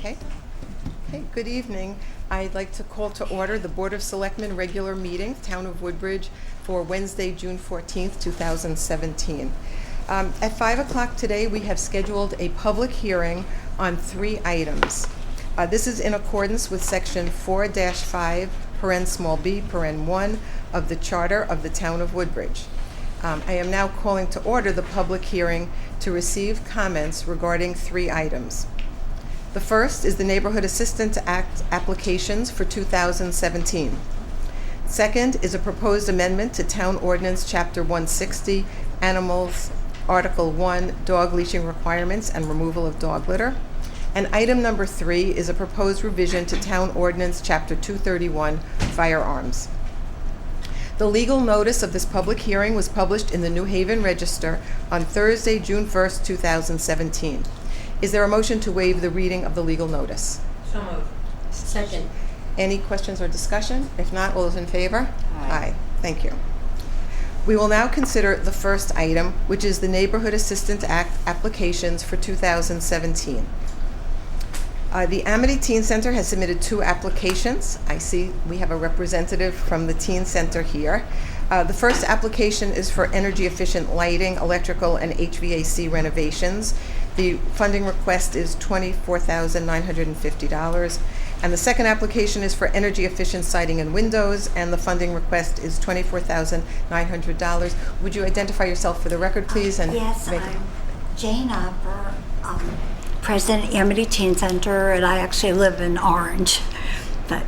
Okay. Okay, good evening. I'd like to call to order the Board of Selectmen regular meeting, Town of Woodbridge, for Wednesday, June 14th, 2017. At 5 o'clock today, we have scheduled a public hearing on 3 items. This is in accordance with Section 4-5, small b, 1 of the Charter of the Town of Woodbridge. I am now calling to order the public hearing to receive comments regarding 3 items. The first is the Neighborhood Assistant Act applications for 2017. Second is a proposed amendment to Town Ordinance Chapter 160, Animals, Article 1, Dog Leashing Requirements and Removal of Dog Litter. And item number 3 is a proposed revision to Town Ordinance Chapter 231, Firearms. The legal notice of this public hearing was published in the New Haven Register on Thursday, June 1st, 2017. Is there a motion to waive the reading of the legal notice? So moved. Second. Any questions or discussion? If not, all those in favor? Aye. Thank you. We will now consider the first item, which is the Neighborhood Assistant Act applications for 2017. The Amity Teen Center has submitted 2 applications. I see we have a representative from the Teen Center here. The first application is for energy efficient lighting, electrical, and HVAC renovations. The funding request is $24,950. And the second application is for energy efficient siding and windows, and the funding request is $24,900. Would you identify yourself for the record, please? And yes, I'm Jane Opper, President Amity Teen Center, and I actually live in Orange. But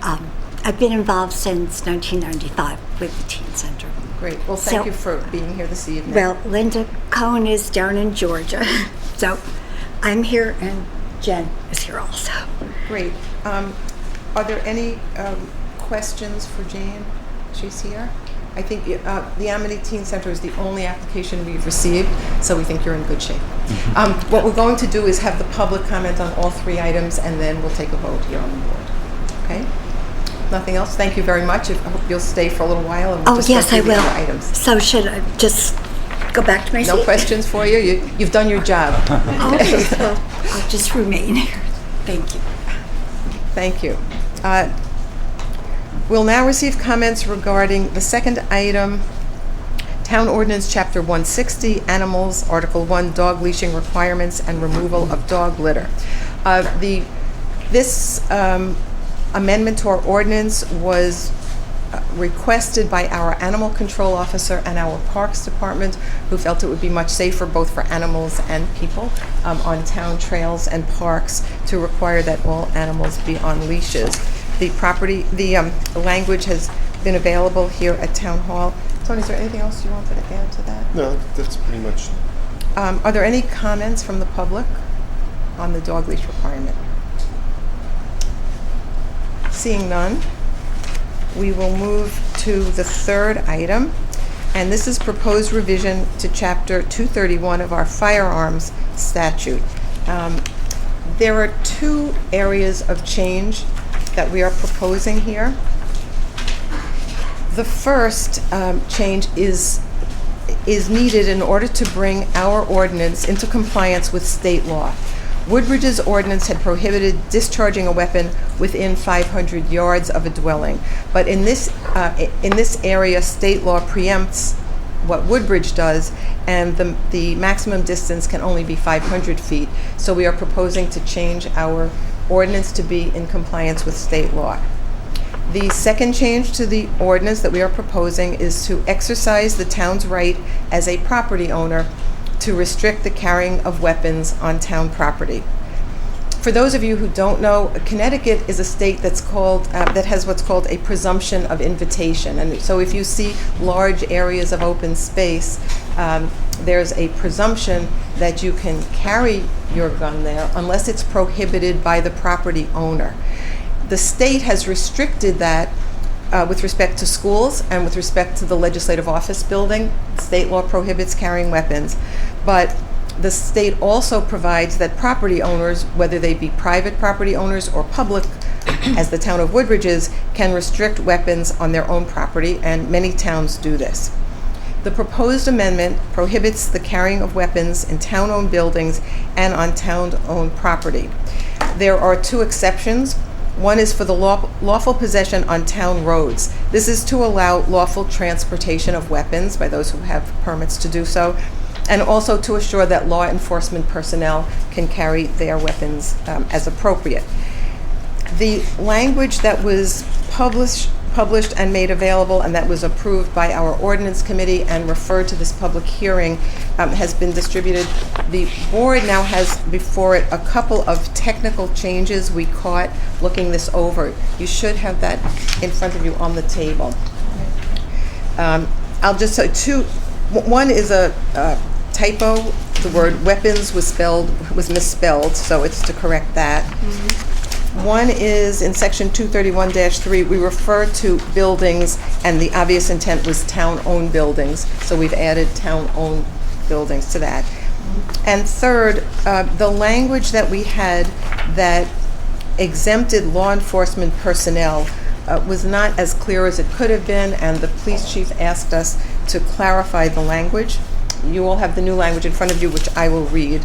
I've been involved since 1995 with the Teen Center. Great. Well, thank you for being here this evening. Well, Linda Cohen is down in Georgia, so I'm here, and Jen is here also. Great. Are there any questions for Jane? She's here. I think the Amity Teen Center is the only application we've received, so we think you're in good shape. What we're going to do is have the public comment on all 3 items, and then we'll take a vote here on the board. Okay? Nothing else? Thank you very much. I hope you'll stay for a little while. And we'll just yes, I will. Items. So should I just go back to my seat? No questions for you? You've done your job. Okay, so I'll just remain here. Thank you. Thank you. We'll now receive comments regarding the second item, Town Ordinance Chapter 160, Animals, Article 1, Dog Leashing Requirements and Removal of Dog Litter. This amendment to our ordinance was requested by our animal control officer and our parks department, who felt it would be much safer both for animals and people on town trails and parks to require that all animals be on leashes. The language has been available here at Town Hall. Tony, is there anything else you wanted to add to that? No, that's pretty much. Are there any comments from the public on the dog leash requirement? Seeing none, we will move to the third item, and this is proposed revision to Chapter 231 of our firearms statute. There are 2 areas of change that we are proposing here. The first change is needed in order to bring our ordinance into compliance with state law. Woodbridge's ordinance had prohibited discharging a weapon within 500 yards of a dwelling, but in this area, state law preempts what Woodbridge does, and the maximum distance can only be 500 feet. So we are proposing to change our ordinance to be in compliance with state law. The second change to the ordinance that we are proposing is to exercise the town's right as a property owner to restrict the carrying of weapons on town property. For those of you who don't know, Connecticut is a state that has what's called a presumption of invitation. And so if you see large areas of open space, there's a presumption that you can carry your gun there unless it's prohibited by the property owner. The state has restricted that with respect to schools and with respect to the legislative office building. State law prohibits carrying weapons, but the state also provides that property owners, whether they be private property owners or public, as the town of Woodbridge is, can restrict weapons on their own property, and many towns do this. The proposed amendment prohibits the carrying of weapons in town-owned buildings and on town-owned property. There are two exceptions. One is for the lawful possession on town roads. This is to allow lawful transportation of weapons by those who have permits to do so, and also to assure that law enforcement personnel can carry their weapons as appropriate. The language that was published and made available and that was approved by our ordinance committee and referred to this public hearing has been distributed. The board now has before it a couple of technical changes we caught looking this over. You should have that in front of you on the table. I'll just say two. One is a typo. The word weapons was misspelled, so it's to correct that. One is in section 231-3, we refer to buildings, and the obvious intent was town-owned buildings, so we've added town-owned buildings to that. And third, the language that we had that exempted law enforcement personnel was not as clear as it could have been, and the police chief asked us to clarify the language. You all have the new language in front of you, which I will read.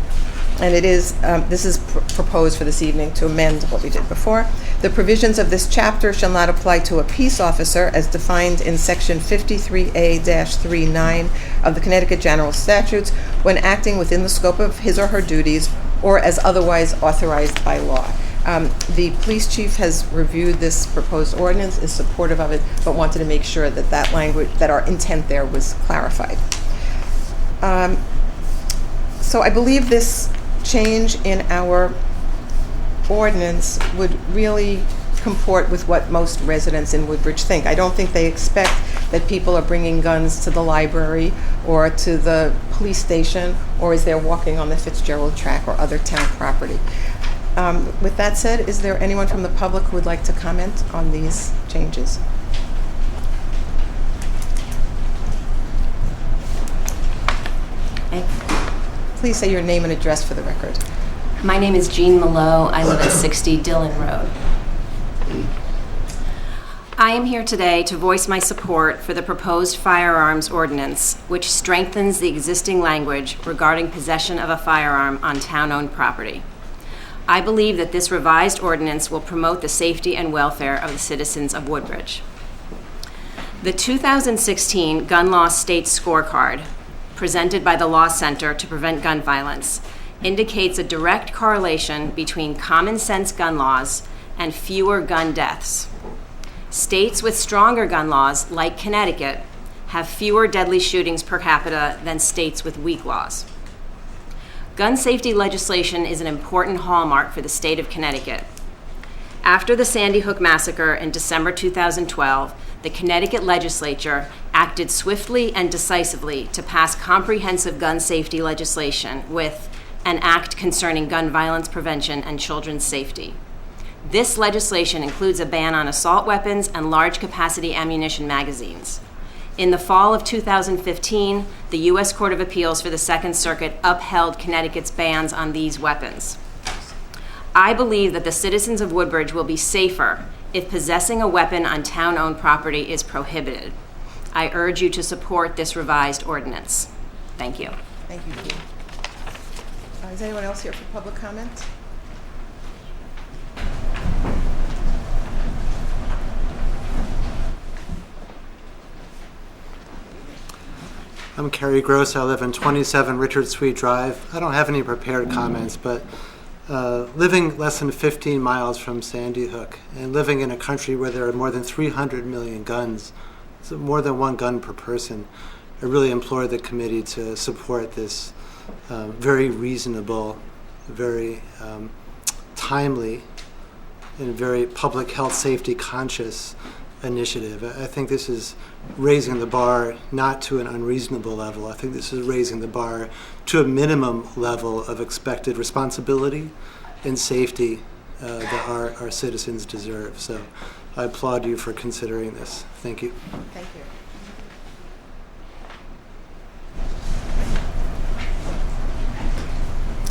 And it is, this is proposed for this evening to amend what we did before. The provisions of this chapter shall not apply to a peace officer as defined in section 53A-39 of the Connecticut General Statutes when acting within the scope of his or her duties or as otherwise authorized by law. The police chief has reviewed this proposed ordinance, is supportive of it, but wanted to make sure that that language, that our intent there was clarified. So I believe this change in our ordinance would really comport with what most residents in Woodbridge think. I don't think they expect that people are bringing guns to the library or to the police station or as they're walking on the Fitzgerald track or other town property. With that said, is there anyone from the public who would like to comment on these changes? Please say your name and address for the record. My name is Jean Mallow. I live at 60 Dillon Road. I am here today to voice my support for the proposed firearms ordinance, which strengthens the existing language regarding possession of a firearm on town-owned property. I believe that this revised ordinance will promote the safety and welfare of the citizens of Woodbridge. The 2016 Gun Law State Scorecard, presented by the Law Center to Prevent Gun Violence, indicates a direct correlation between common sense gun laws and fewer gun deaths. States with stronger gun laws, like Connecticut, have fewer deadly shootings per capita than states with weak laws. Gun safety legislation is an important hallmark for the state of Connecticut. After the Sandy Hook massacre in December 2012, the Connecticut legislature acted swiftly and decisively to pass comprehensive gun safety legislation with an act concerning gun violence prevention and children's safety. This legislation includes a ban on assault weapons and large capacity ammunition magazines. In the fall of 2015, the U.S. Court of Appeals for the Second Circuit upheld Connecticut's bans on these weapons. I believe that the citizens of Woodbridge will be safer if possessing a weapon on town-owned property is prohibited. I urge you to support this revised ordinance. Thank you. Thank you, Jean. Is anyone else here for public comment? I'm Kerry Gross. I live in 27 Richard Sweet Drive. I don't have any prepared comments, but living less than 15 miles from Sandy Hook and living in a country where there are more than 300 million guns, so more than one gun per person, I really implore the committee to support this very reasonable, very timely, and very public health safety conscious initiative. I think this is raising the bar not to an unreasonable level. I think this is raising the bar to a minimum level of expected responsibility and safety that our citizens deserve. So I applaud you for considering this. Thank you. Thank you.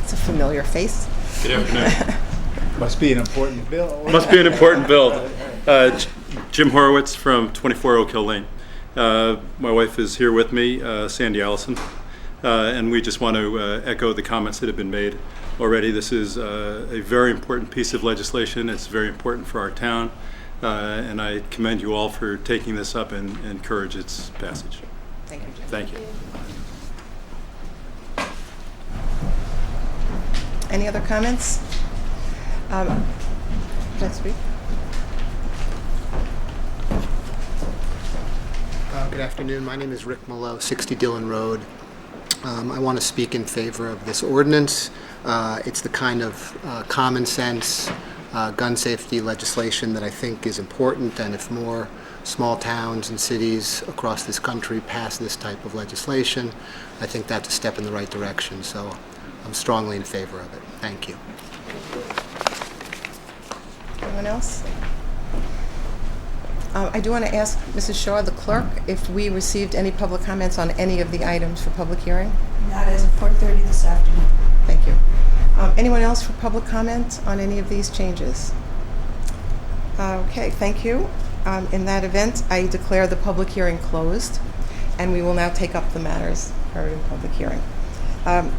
It's a familiar face. Good afternoon. Must be an important bill. Must be an important bill. Jim Horowitz from 24 Oak Hill Lane. My wife is here with me, Sandy Allison, and we just want to echo the comments that have been made already. This is a very important piece of legislation. It's very important for our town, and I commend you all for taking this up and encourage its passage. Thank you, Jim. Thank you. Any other comments? Can I speak? Good afternoon. My name is Rick Mallow, 60 Dillon Road. I want to speak in favor of this ordinance. It's the kind of common sense gun safety legislation that I think is important, and if more small towns and cities across this country pass this type of legislation, I think that's a step in the right direction. So I'm strongly in favor of it. Thank you. Anyone else? I do want to ask Mrs. Shaw, the clerk, if we received any public comments on any of the items for public hearing. Not as of 4:30 this afternoon. Thank you. Anyone else for public comment on any of these changes? Okay, thank you. In that event, I declare the public hearing closed, and we will now take up the matters heard in public hearing.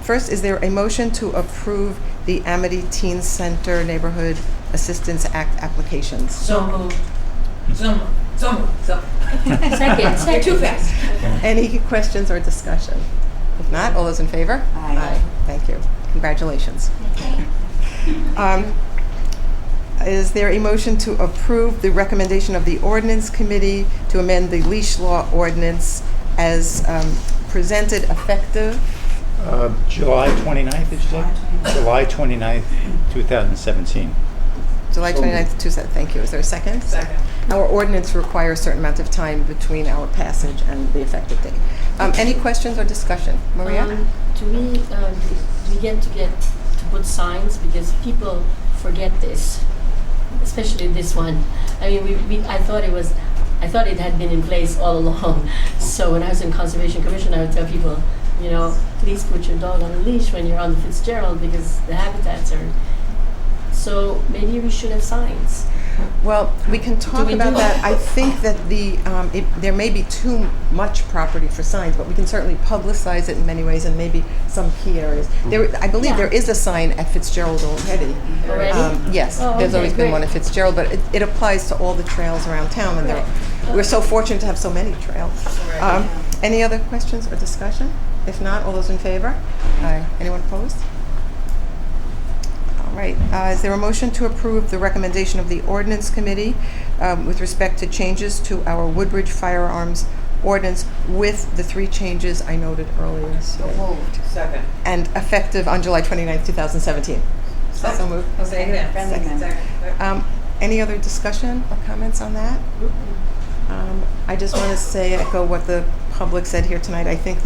First, is there a motion to approve the Amity Teen Center Neighborhood Assistance Act applications? So moved. So moved. Second. You're too fast. Any questions or discussion? If not, all those in favor? Aye. Thank you. Congratulations. Is there a motion to approve the recommendation of the Ordinance Committee to amend the leash law ordinance as presented effective? July 29th, did you say? July 29th, 2017. July 29th, 2000. Thank you. Is there a second? Second. Our ordinance requires a certain amount of time between our passage and the effective date. Any questions or discussion? Maria? Do we get to put signs, because people forget this, especially this one. I mean, I thought it had been in place all along. So when I was in Conservation Commission, I would tell people, please put your dog on a leash when you're on the Fitzgerald, because the habitats are. So maybe we should have signs. Well, we can talk we about do? that. I think that there may be too much property for signs, but we can certainly publicize it in many ways, and maybe some key areas. I believe there is a sign at Fitzgerald already. Already? Yes, Oh, there's okay, always been great. one at Fitzgerald, but it applies to all the trails around town, and we're so fortunate to have so many trails. Any other questions or discussion? If not, all those in favor? Aye. Anyone opposed? All right. Is there a motion to approve the recommendation of the Ordinance Committee with respect to changes to our Woodbridge firearms ordinance with the 3 changes I noted earlier? So moved. Second. And effective on July 29th, 2017. So moved. Second. Any other discussion or comments on that? I just want to echo what the public said here tonight. I think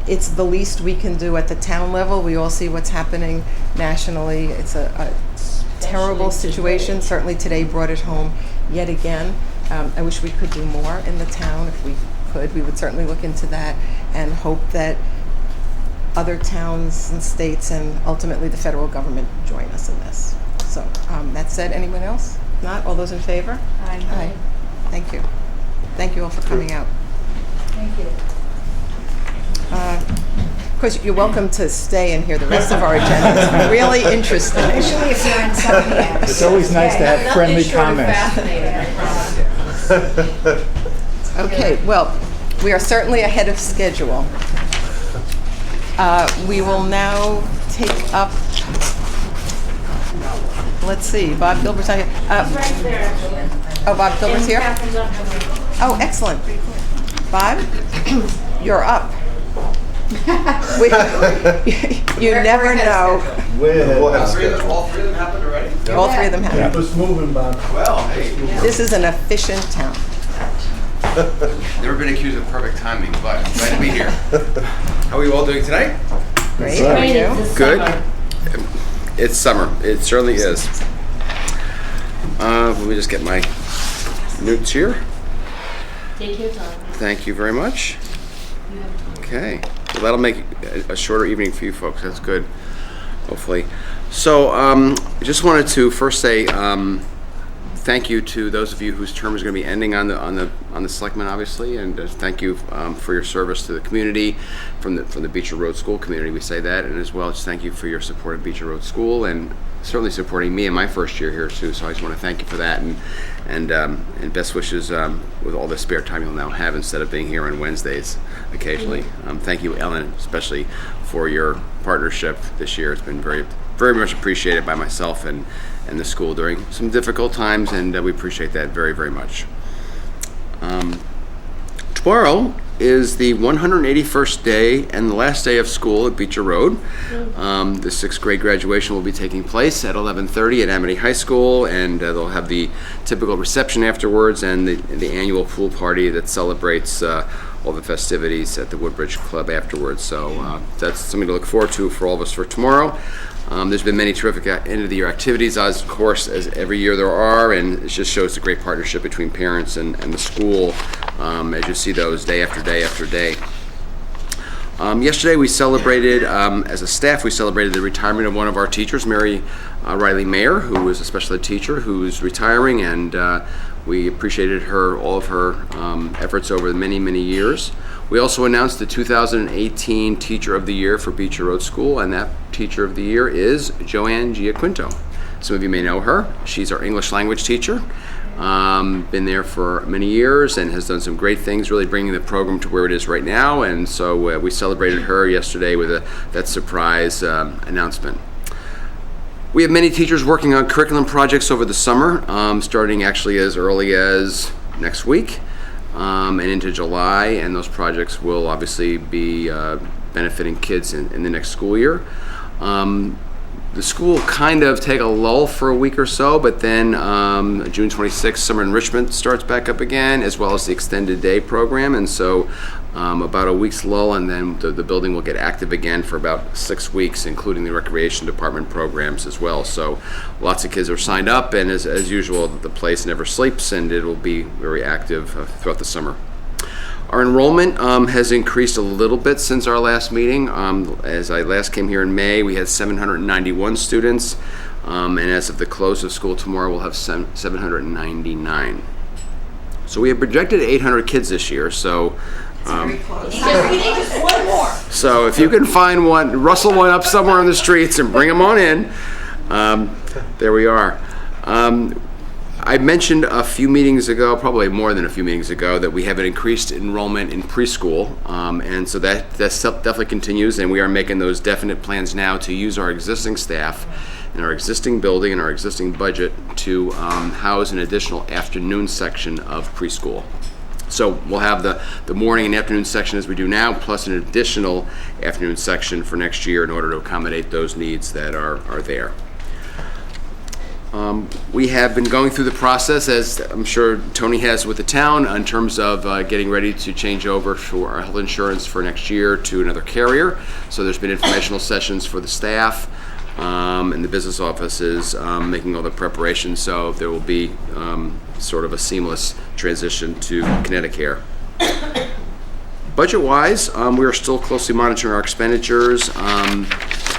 it's the least we can do at the town level. We all see what's happening nationally. It's a terrible situation. Certainly today brought it home yet again. I wish we could do more in the town. If we could, we would certainly look into that and hope that other towns and states and ultimately the federal government join us in this. So that said, anyone else? Not? All those in favor? Aye. Aye. Thank you. Thank you all for coming out. Thank you. Of course, you're welcome to stay and hear the rest of our agenda. It's really interesting. Especially if you're in something. It's always nice to have friendly comments. Okay, well, we are certainly ahead of schedule. We will now take up, let's see, Bob Gilbert's not here. Right there, actually. Oh, Bob Gilbert's here? Catherine's not coming. Oh, excellent. Bob, you're up. You never know. All three of them happened already? All 3 of them have. It's moving, Bob. Well, hey, This is an efficient town. never been accused of perfect timing, but I'm glad to be here. How are you all doing tonight? Great. How are Great, you? it's Good. summer. It's summer. It certainly is. Let me just get my notes here. Take your time. Thank you very much. Okay. Well, that'll make a shorter evening for you folks. That's good, hopefully. So I just wanted to first say thank you to those of you whose term is going to be ending on the selectmen, obviously, and thank you for your service to the community, from the Beecher Road School community. We say that, and as well, just thank you for your support of Beecher Road School, and certainly supporting me in my first year here too. So I just want to thank you for that, and best wishes with all the spare time you'll now have instead of being here on Wednesdays occasionally. Thank you, Ellen, especially for your partnership this year. It's been very, very much appreciated by myself and the school during some difficult times, and we appreciate that very, very much. Tomorrow is the 181st day and the last day of school at Beecher Road. The 6th grade graduation will be taking place at 11:30 at Amity High School, and they'll have the typical reception afterwards and the annual pool party that celebrates all the festivities at the Woodbridge Club afterwards. So that's something to look forward to for all of us for tomorrow. There's been many terrific end-of-the-year activities, of course, as every year there are, and it just shows the great partnership between parents and the school as you see those day after day after day. Yesterday we celebrated, as a staff, we celebrated the retirement of one of our teachers, Mary Riley Mayer, who was a special ed teacher who's retiring, and we appreciated all of her efforts over many, many years. We also announced the 2018 Teacher of the Year for Beecher Road School, and that Teacher of the Year is Joanne Giaquinto. Some of you may know her. She's our English language teacher. Been there for many years and has done some great things, really bringing the program to where it is right now, and so we celebrated her yesterday with that surprise announcement. We have many teachers working on curriculum projects over the summer, starting actually as early as next week. And into July, and those projects will obviously be benefiting kids in the next school year. The school kind of take a lull for a week or so, but then June 26th, summer enrichment starts back up again, as well as the extended day program, and so about a week's lull, and then the building will get active again for about 6 weeks, including the recreation department programs as well. So lots of kids are signed up, and as usual, the place never sleeps, and it will be very active throughout the summer. Our enrollment has increased a little bit since our last meeting. As I last came here in May, we had 791 students, and as of the close of school tomorrow, we'll have 799. So we have projected 800 kids this year, so Very close. We need just one more. so if you can find one, rustle one up somewhere on the streets and bring them on in. There we are. I mentioned a few meetings ago, probably more than a few meetings ago, that we have an increased enrollment in preschool, and so that definitely continues, and we are making those definite plans now to use our existing staff in our existing building and our existing budget to house an additional afternoon section of preschool. So we'll have the morning and afternoon section as we do now, plus an additional afternoon section for next year in order to accommodate those needs that are there. We have been going through the process, as I'm sure Tony has with the town, in terms of getting ready to change over for our health insurance for next year to another carrier. So there's been informational sessions for the staff and the business offices making all the preparations, so there will be sort of a seamless transition to Connecticut. Budget-wise, we are still closely monitoring our expenditures.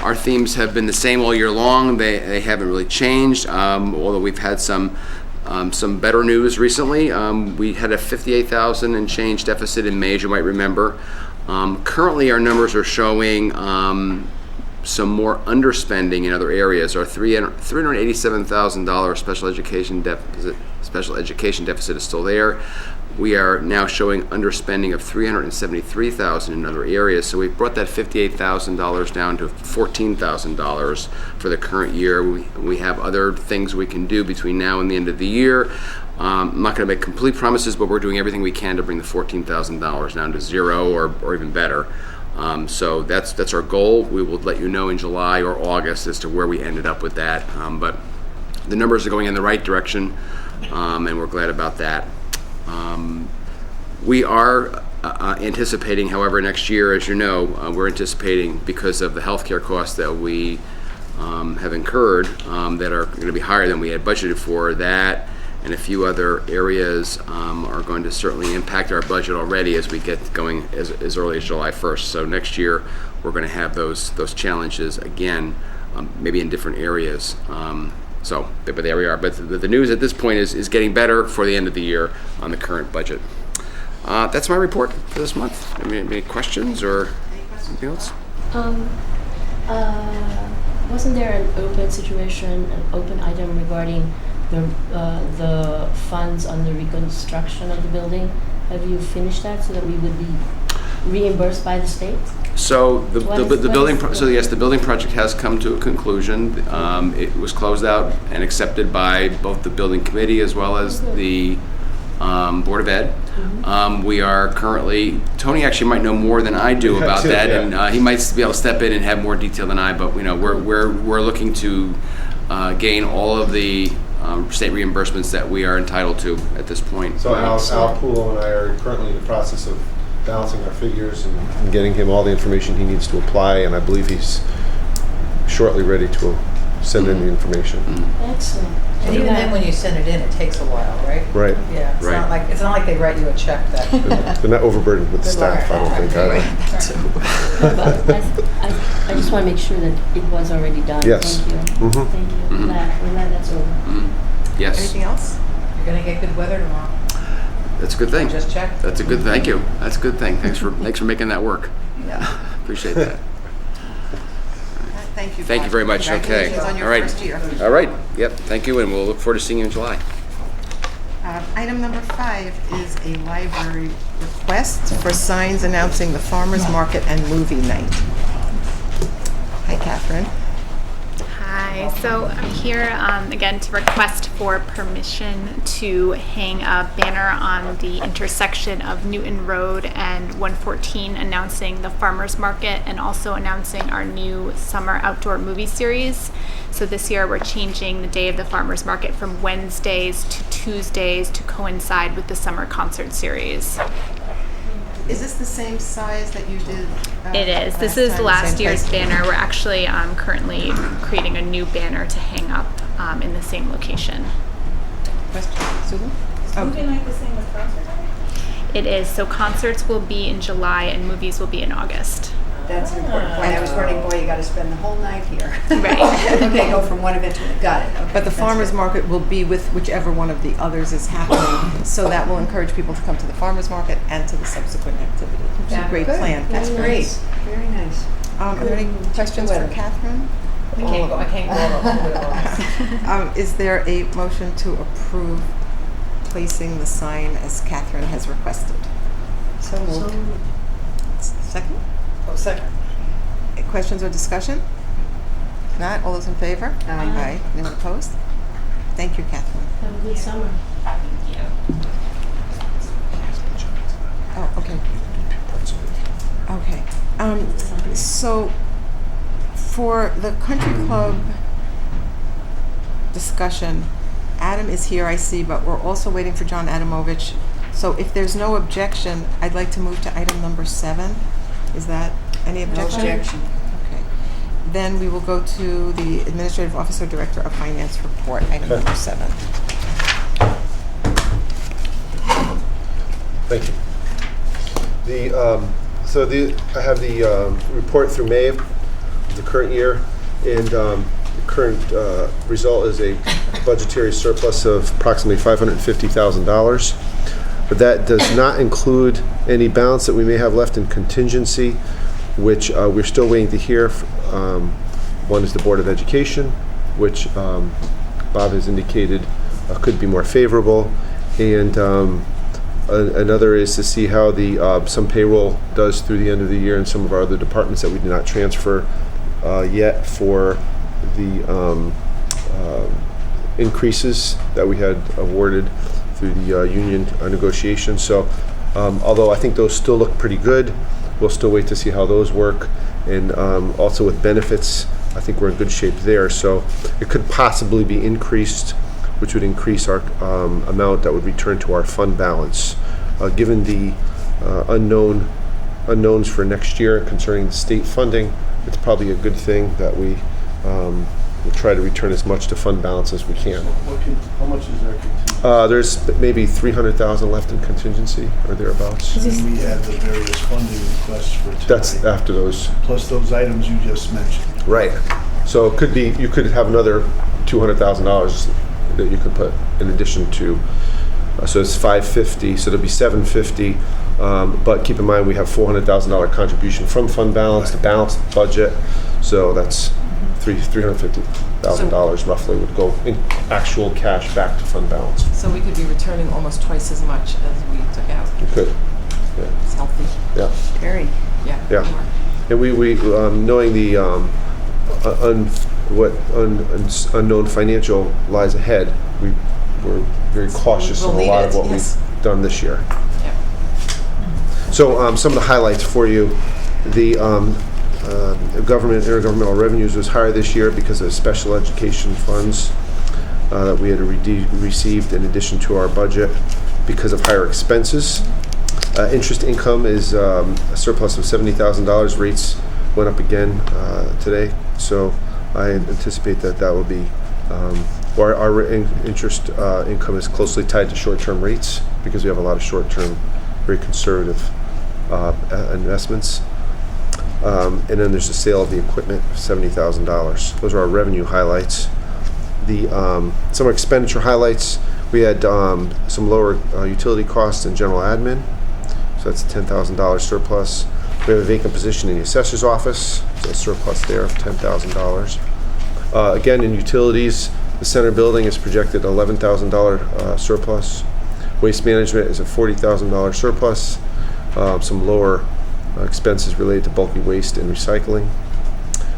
Our themes have been the same all year long. They haven't really changed, although we've had some better news recently. We had a $58,000 and change deficit in May, as you might remember. Currently, our numbers are showing some more underspending in other areas. Our $387,000 special education deficit is still there. We are now showing underspending of $373,000 in other areas. So we've brought that $58,000 down to $14,000 for the current year. We have other things we can do between now and the end of the year. I'm not going to make complete promises, but we're doing everything we can to bring the $14,000 down to zero or even better. So that's our goal. We will let you know in July or August as to where we ended up with that. But the numbers are going in the right direction, and we're glad about that. We are anticipating, however, next year, as you know, we're anticipating, because of the healthcare costs that we have incurred that are going to be higher than we had budgeted for, that and a few other areas are going to certainly impact our budget already as we get going as early as July 1st. So next year we're going to have those challenges again, maybe in different areas. So, but there we are. But the news at this point is getting better for the end of the year on the current budget. That's my report for this month. Any questions or anything else? Wasn't there an open situation, an open item regarding the funds on the reconstruction of the building? Have you finished that so that we would be reimbursed by the state? So the building project has come to a conclusion. It was closed out and accepted by both the building committee as well as the Board of Ed. We are currently, Tony actually might know more than I do about that, and he might be able to step in and have more detail than I. But we're looking to gain all of the state reimbursements that we are entitled to at this point. So Al Poolo and I are currently in the process of balancing our figures and getting him all the information he needs to apply, and I believe he's shortly ready to send in the information. Excellent. And even then, when you send it in, it takes a while, right? Right. Yeah, it's not like they write you a check that. They're not overburdened with staff, I don't think, either. But I just want to make sure that it was already done. Yes. Thank you. Thank you. We're glad that's over. Yes. Anything else? You're gonna get good weather tomorrow. That's a good thing. Just check. That's a good. Thank you. That's a good thing. Thanks for making that work. Yeah. Appreciate that. Thank you. Thank you very much. Okay. Congratulations on your All right. first year. All right. Yep. Thank you, and we'll look forward to seeing you in July. Item number 5 is a library request for signs announcing the farmers market and movie night. Hi, Catherine. Hi, so I'm here again to request for permission to hang a banner on the intersection of Newton Road and 114 announcing the farmers market and also announcing our new summer outdoor movie series. So this year we're changing the day of the farmers market from Wednesdays to Tuesdays to coincide with the summer concert series. Is this the same size that you did? It is. This is last year's banner. We're actually currently creating a new banner to hang up in the same location. Question, Susan? Is movie night the same as concert night? It is. So concerts will be in July and movies will be in August. That's an important point. I was running, boy, you gotta spend the whole night here. Right. Okay, go from one event to another. Got it. Okay, But the that's farmers good. market will be with whichever one of the others is happening, so that will encourage people to come to the farmers market and to the subsequent activity. It's a great Good. plan. That's Very great. nice. Very nice. Are there any questions for Catherine? I can't go Is there a motion to approve placing the sign as Catherine has requested? So moved. Second? Oh, second. Questions or discussion? Not, all those in favor? Aye. Anyone opposed? Thank you, Catherine. Have a good summer. Oh, okay. Okay. So for the country club discussion, Adam is here, I see, but we're also waiting for John Adamovich. So if there's no objection, I'd like to move to item number 7. Is that any objection? No objection. Okay. Then we will go to the Administrative Officer Director of Finance report, item number 7. Thank you. I have the report through May of the current year, and the current result is a budgetary surplus of approximately $550,000. But that does not include any balance that we may have left in contingency, which we're still waiting to hear. One is the Board of Education, which Bob has indicated could be more favorable, and another is to see how the some payroll does through the end of the year in some of our other departments that we did not transfer yet for the increases that we had awarded through the union negotiations. So although I think those still look pretty good, we'll still wait to see how those work. And also with benefits, I think we're in good shape there. So it could possibly be increased, which would increase our amount that would return to our fund balance. Given the unknowns for next year concerning the state funding, it's probably a good thing that we will try to return as much to fund balance as we can. How much is our contingency? There's maybe $300,000 left in contingency or thereabouts. And we had the various funding requests for tonight. That's after those. Plus those items you just mentioned. Right. So it could be, you could have another $200,000 $200,000 that you could put in addition to, so it's 550, so it'll be 750. But keep in mind, we have $400,000 contribution from fund balance to balance the budget. So that's $350,000 roughly would go in actual cash back to fund balance. So we could be returning almost twice as much as we took out. You could, yeah. It's healthy. Yeah. Very, yeah. Yeah. And we knowing the unknown financial lies ahead, we're very cautious in a lot of what we've done this year. Yeah. So some of the highlights for you, the intergovernmental revenues was higher this year because of special education funds that we had received in addition to our budget because of higher expenses. Interest income is a surplus of $70,000. Rates went up again today, so I anticipate that will be our interest income is closely tied to short-term rates because we have a lot of short-term, very conservative investments. And then there's the sale of the equipment, $70,000. Those are our revenue highlights. Some expenditure highlights, we had some lower utility costs and general admin. So that's a $10,000 surplus. We have a vacant position in the assessor's office, so a surplus there of $10,000. Again, in utilities, the center building is projected $11,000 surplus. Waste management is a $40,000 surplus. Some lower expenses related to bulky waste and recycling.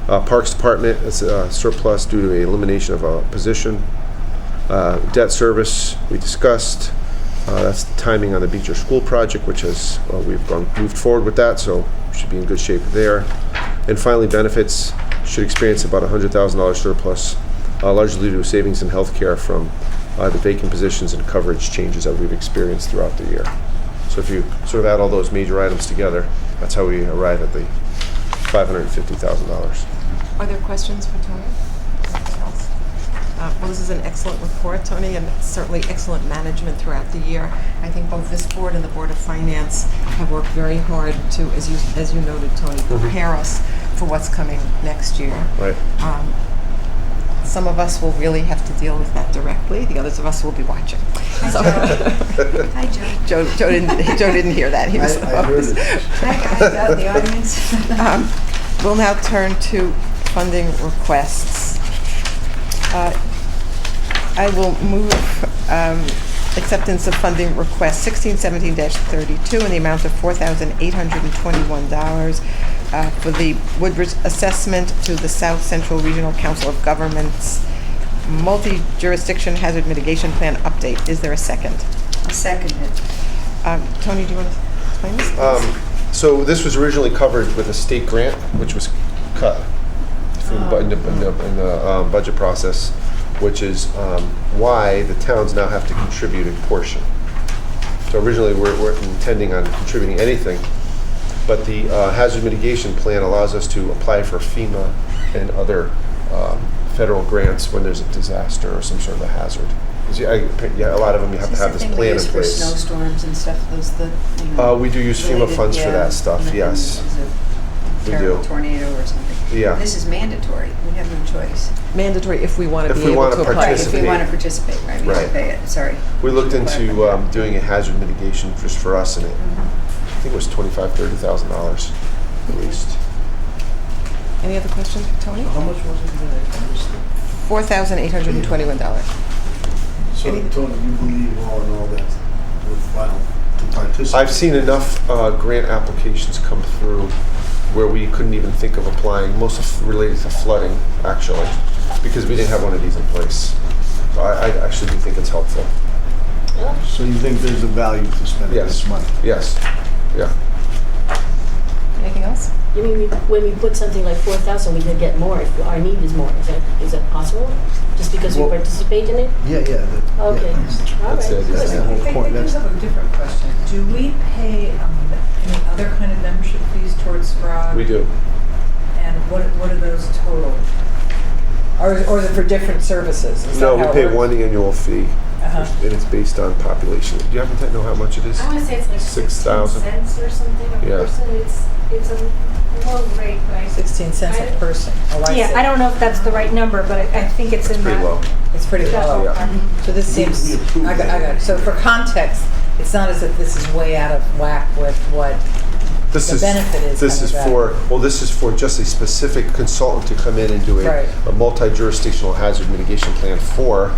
Parks Department is a surplus due to a elimination of a position. Debt service, we discussed. That's the timing on the Beecher School project, which has we've moved forward with that, so we should be in good shape there. And finally, benefits should experience about $100,000 surplus, largely due to savings in healthcare from the vacant positions and coverage changes that we've experienced throughout the year. So if you sort of add all those major items together, that's how we arrive at the $550,000. Are there questions for Tony? Anything else? Well, this is an excellent report, Tony, and certainly excellent management throughout the year. I think both this board and the Board of Finance have worked very hard to, as you noted, Tony, prepare us for what's coming next year. Right. Some of us will really have to deal with that directly. The others of us will be watching. Hi, So- Joe. Hi, Joe. Joe didn't hear that. He was I heard it. Hi, guys, out in the audience. We'll now turn to funding requests. I will move acceptance of funding request 1617-32 in the amount of $4,821 for the Woodbridge assessment to the South Central Regional Council of Governments multi-jurisdiction hazard mitigation plan update. Is there a second? I'll second it. Tony, do you want to explain this? So this was originally covered with a state grant, which was cut from in the budget process, which is why the towns now have to contribute a portion. So originally we weren't intending on contributing anything, but the hazard mitigation plan allows us to apply for FEMA and other federal grants when there's a disaster or some sort of a hazard. A lot of them you have to have this plan in for place. snowstorms and stuff, We do use FEMA funds for that stuff, yes. We do. Terrible tornado or something. Yeah. This is mandatory. We have no choice. Mandatory if we want to If be we able want to to apply. Right, if we participate. want to participate, right, we have Right. to pay it, sorry. We looked into doing a hazard mitigation just for us, and I think it was $25,000-$30,000 at least. Any other questions for Tony? How much was it again? I missed it. $4,821. So, Tony, you believe all in all that worthwhile to participate? I've seen enough grant applications come through where we couldn't even think of applying, most of related to flooding, actually, because we didn't have one of these in place. So I actually do think it's helpful. So you think there's a value to spending Yes. this money? Yes. Yeah. Anything else? You mean when we put something like 4,000, we could get more if our need is more? Is that possible? Just because Well- we participate in it? Yeah. Okay. All right. That's it. That's the whole point. I do have a different question. Do we pay any other kind of membership fees towards SCROG? We do. And what are those total? Or is it for different services? Is No, that we how it pay works? one annual fee, Uh-huh. and it's based on population. Do you happen to know how much it is? I want to say it's like 6,000. 16 cents or something a Yeah. person. It's a low rate, right? 16 cents a person. Oh, I Yeah, see. I don't know if that's the right number, but I think it's in Pretty that. low. It's pretty that low. ballpark. So this seems, I got it. So for context, it's not as if this is way out of whack with what This the is, benefit is. this is kind of for, well, this is for just a specific consultant to come in and do Right. a multi-jurisdictional hazard mitigation plan for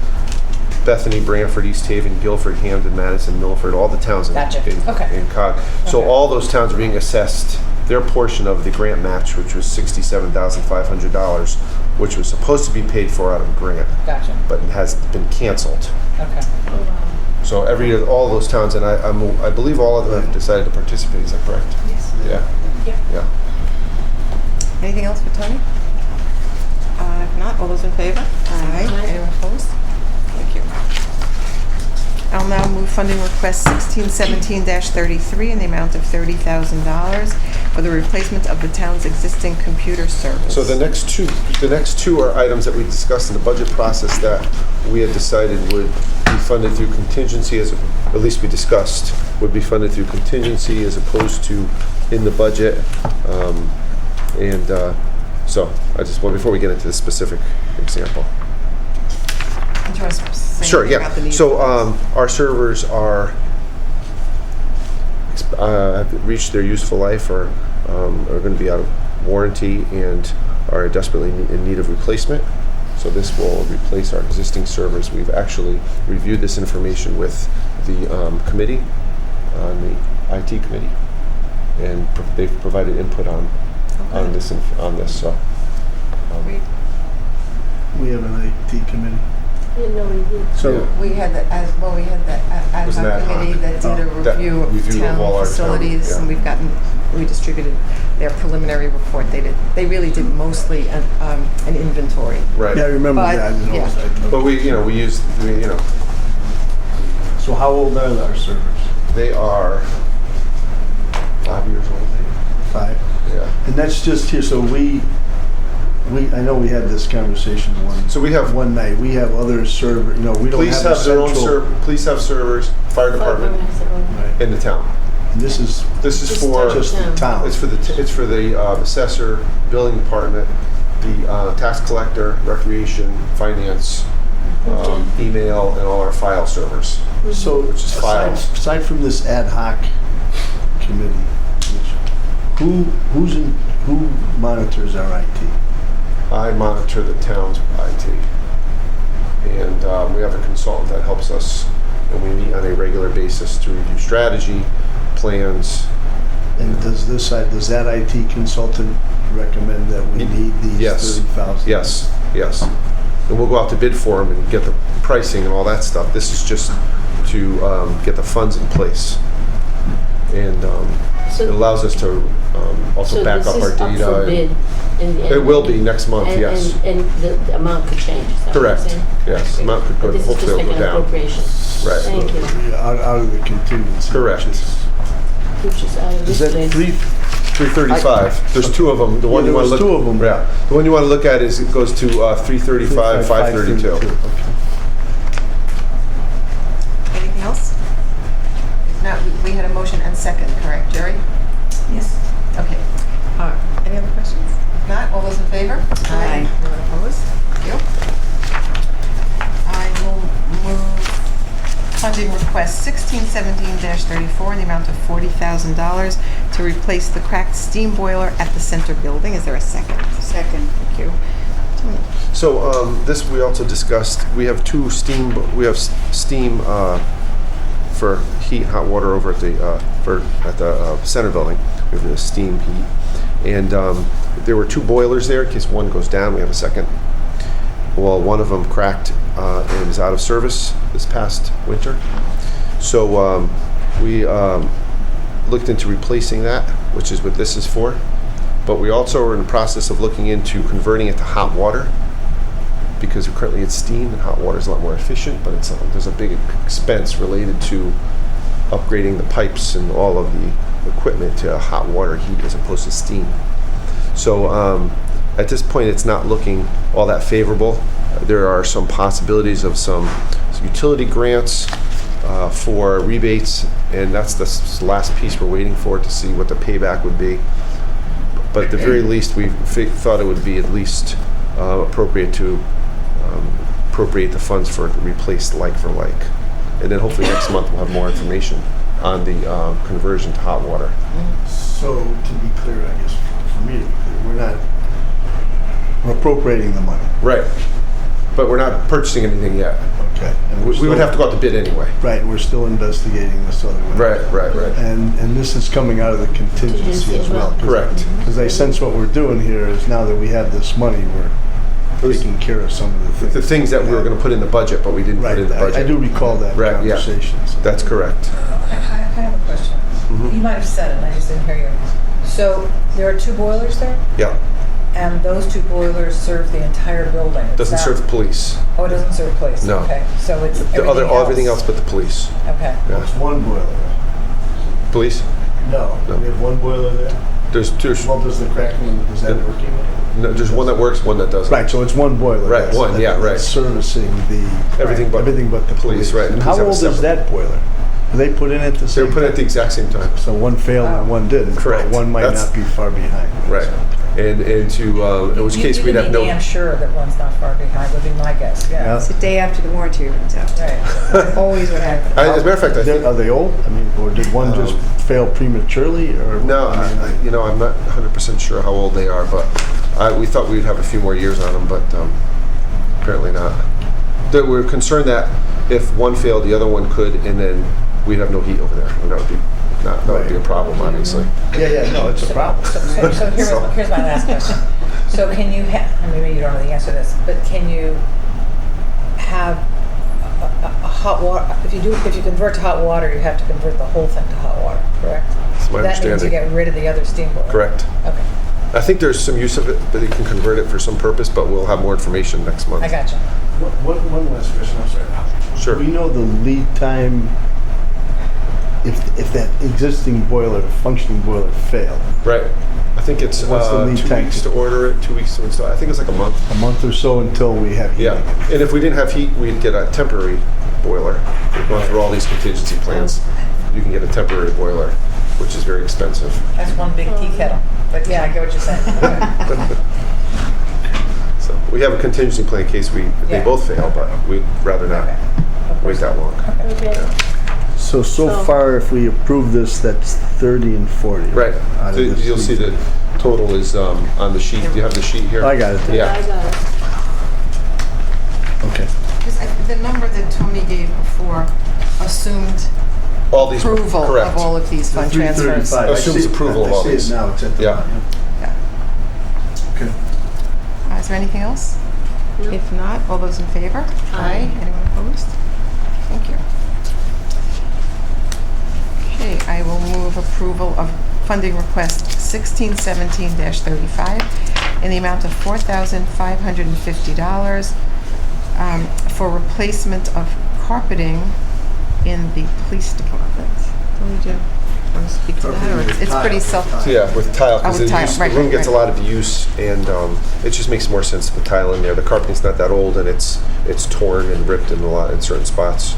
Bethany, Branford, East Haven, Guilford, Hamden, Madison, Milford, all the towns in, Gotcha. Okay. in COG. So Okay. all those towns are being assessed their portion of the grant match, which was $67,500, which was supposed to be paid for out of a grant, Gotcha. but it has been canceled. Okay. So every year, all those towns, and I believe all of them have decided to participate. Is that correct? Yes. Yeah. Yeah. Yeah. Anything else for Tony? If not, all those in favor? Aye. Anyone opposed? Thank you. I'll now move funding request 1617-33 in the amount of $30,000 for the replacement of the town's existing computer service. So the next two are items that we discussed in the budget process that we had decided would be funded through contingency, at least we discussed, would be funded through contingency as opposed to in the budget. So I just, well, before we get into the specific example. Do you want to say Sure, anything yeah. about the needs So of this? our servers have reached their useful life or are going to be out of warranty and are desperately in need of replacement. So this will replace our existing servers. We've actually reviewed this information with the committee, on the IT committee, and they've provided input on this. So Great. We have an IT committee. So We had the ad Was an ad hoc hoc. committee that did a That review of review of town all our town, facilities, yeah. and we distributed their preliminary report. They really did mostly an inventory. right. Yeah, I remember But, that. I didn't know it was yeah. IT. But we used. So how old are our servers? They are 5 years old, maybe. 5. Yeah. And that's just here, so I know we had this conversation So we have one night. We have other server, we don't police have a have their own central. police have servers, fire department Right. in the town. And this is This is for just the town. it's for the assessor, building department, the tax collector, recreation, finance, email, and all our file servers. So which is files. aside from this ad hoc committee, who monitors our IT? I monitor the town's IT, and we have a consultant that helps us, and we meet on a regular basis to review strategy, plans. And does that IT consultant recommend that we need these Yes. 30,000? Yes, yes. And we'll go out to bid for them and get the pricing and all that stuff. This is just to get the funds in place. And it allows us to also back up our data. So this is up for bid in the end? It will be next month, yes. And the amount could change, is that what you're Correct, saying? yes. The amount could go, But this is just hopefully like it'll an go down. appropriation? Right. Thank you. Yeah, out of the contingency. Correct. Which is out of Is this that place. 335. There's two of them. The one Yeah, you want to there look. was two of them. Yeah. The one you want to look at is it goes to 335, 532. Okay. Anything else? If not, we had a motion and second, correct, Jerry? Yes. Okay. Any other questions? If not, all those in favor? Aye. Anyone opposed? Thank you. I will move funding request 1617-34 in the amount of $40,000 to replace the cracked steam boiler at the center building. Is there a second? Second. Thank you. Tony? So this we also discussed. We have steam for heat, hot water over at the center building. We have the steam heat, and there were two boilers there. In case one goes down, we have a second. Well, one of them cracked and is out of service this past winter. So we looked into replacing that, which is what this is for. But we also are in the process of looking into converting it to hot water, because currently it's steam and hot water is a lot more efficient, but there's a big expense related to upgrading the pipes and all of the equipment to hot water heat as opposed to steam. So at this point, it's not looking all that favorable. There are some possibilities of some utility grants for rebates, and that's the last piece we're waiting for to see what the payback would be. but at the very least, we thought it would be at least appropriate to appropriate the funds for it to replace like for like. And then hopefully next month we'll have more information on the conversion to hot water. So, to be clear, I guess, for me to be clear, we're appropriating the money. Right. But we're not purchasing anything yet. Okay. And We would have to go out to bid anyway. Right, we're still investigating this other way. Right. And this is coming out of the contingency as well. Correct. Because I sense what we're doing here is now that we have this money, we're taking care of some of the things. The things that we were going to put in the budget, but we didn't put in the budget. I do recall that conversation. Yeah. That's correct. I have a question. You might have said it, and I just didn't hear you. So there are 2 boilers there, Yeah. and those 2 boilers serve the entire building. It's Doesn't not- serve the police. Oh, it doesn't serve police? No. Okay, so it's Everything else but the police. Okay. Yeah. It's one boiler. Police? No. We have one boiler there. There's two. Well, does the cracking, is that working? No, there's one that works, one that doesn't. Right, so it's one boiler. Right, that's- one, yeah, right. that's servicing the Everything but the police. right. And The how police have old a is that boiler? Were they put in at the They same were put in at the exact same time. So one failed and one didn't. Correct. But one might That's- not be far behind. Right. And to, in which case You we'd can have be no. damn sure that one's not far behind, would be my guess, yeah. It's the day after the warranty runs out. Right. Always what happens. As a matter of fact, I think. Are they old? I mean, or did one just fail prematurely? Or No, I'm not 100% sure how old they are, but we thought we'd have a few more years on them, but apparently not. We're concerned that if one failed, the other one could, and then we'd have no heat over there. And that would be a problem, obviously. Yeah, no, it's a problem. So here's my last question. So can you have, maybe you don't know the answer to this, but can you have a hot water, if you convert to hot water, you have to convert the whole thing to hot water, correct? That's my That means you understanding. get rid of the other steam boiler. Correct. Okay, I think there's some use of it, that you can convert it for some purpose, but we'll have more information next month. I gotcha. One last question, I'm sorry. Sure. We know the lead time if that existing boiler, functioning boiler failed. Right. I think it's What's the lead 2 time? weeks to order it, 2 weeks to install. I think it's like a month. A month or so until we have heat. Yeah. And if we didn't have heat, we'd get a temporary boiler. We're going through all these contingency plans. You can get a temporary boiler, which is very expensive. That's one big tea kettle, but yeah, I get what you're saying. So we have a contingency plan in case they Yeah. both fail, but we'd rather not wait that long. Okay. So far, if we approve this, that's 30 and 40. Right. out of So this you'll see lead. the total is on the sheet. Do you have the sheet here? I got it there. Yeah. I got it. Okay. The number that Tony gave before assumed All these approval correct. of all of these fund transfers. Assumes approval of all I these. see it now, it's at the Yeah. bottom. Okay. Is there anything else? No. If not, all those in favor? Aye. Anyone opposed? Thank you. Okay, I will move approval of funding request 1617-35 in the amount of $4,550 for replacement of carpeting in the police department. Want to speak to that, or it's pretty self? Yeah, with tile, because with tile, the right, room right, gets a right. lot of use, and it just makes more sense to put tile in there. The carpeting's not that old, and it's torn and ripped in certain spots.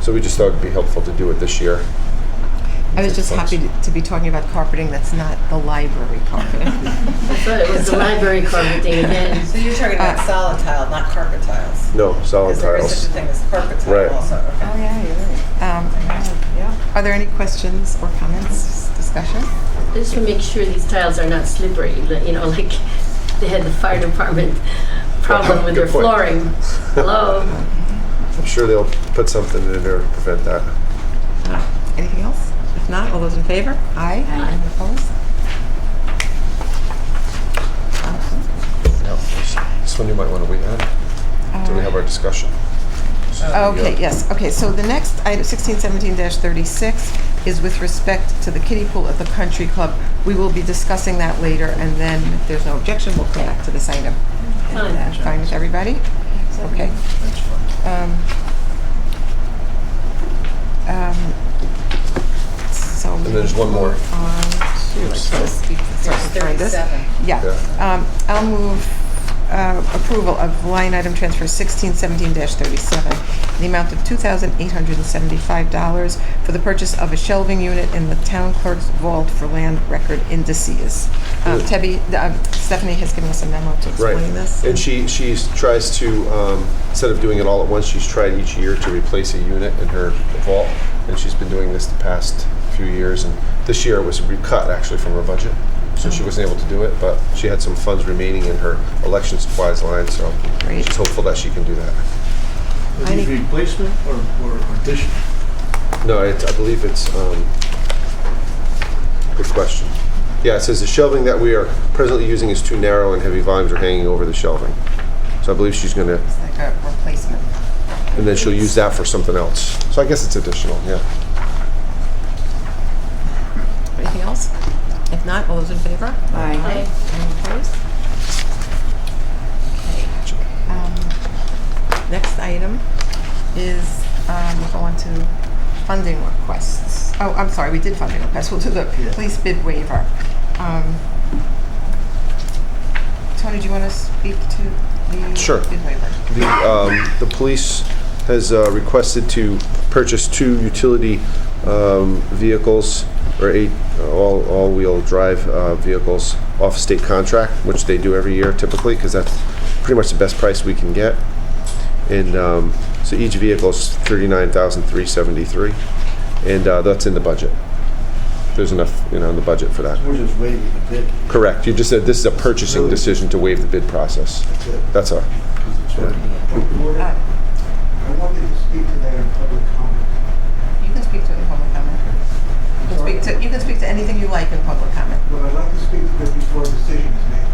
So we just thought it'd be helpful to do it this year. I was just happy to be talking about carpeting that's not the library carpeting. I thought it was the library carpeting again. So you're talking about solid tile, not carpet tiles? No, solid Because there is tiles. such a thing as carpet tile Right. also, okay. Oh, yeah, you're right. Are there any questions or comments, discussion? Just to make sure these tiles are not slippery, like they had the fire department problem with their Good point. flooring. Hello? I'm sure they'll put something in there to prevent that. Anything else? If not, all those in favor? Aye. Any opposed? This one you might want to wait on until we have our discussion. Okay, yes. Okay, so the next item, 1617-36, is with respect to the kiddie pool at the country club. We will be discussing that later, and then if there's no objection, we'll come back to this item. Fine. Fine with everybody? Okay. So And there's one more. Let's find this. There's 37. Yeah. I'll move approval of line item transfer 1617-37, the amount of $2,875 for the purchase of a shelving unit in the town clerk's vault for land record indices. Stephanie has given us a memo to explain this. And she tries to, instead of doing it all at once, she's tried each year to replace a unit in her vault, and she's been doing this the past few years, and this year it was recut actually from her budget, so she wasn't able to do it, but she had some funds remaining in her election supplies line, so she's hopeful that she can do that. Is it replacement or addition? No, I believe it's, good question. Yeah, it says the shelving that we are presently using is too narrow and heavy volumes are hanging over the shelving. So I believe she's gonna, It's like a replacement. and then she'll use that for something else. So I guess it's additional, yeah. Anything else? If not, all those in favor? Aye. Any opposed? Okay. Next item is, we'll go on to funding requests. Oh, I'm sorry, we did funding requests. We'll do the police bid waiver. Tony, do you want to speak to the Sure. bid waiver? The police has requested to purchase 2 utility vehicles, or 8 all-wheel drive vehicles off state contract, which they do every year typically, because that's pretty much the best price we can get. And so each vehicle is $39,373, and that's in the budget. There's enough, in the budget for that. We're just waiving the bid. Correct. You just said this is a purchasing decision to waive the bid process. That's all. It's already been approved. I wanted to speak to that in public comment. You can speak to it in public comment. You can speak to anything you like in public comment. But I'd like to speak to it before a decision is made.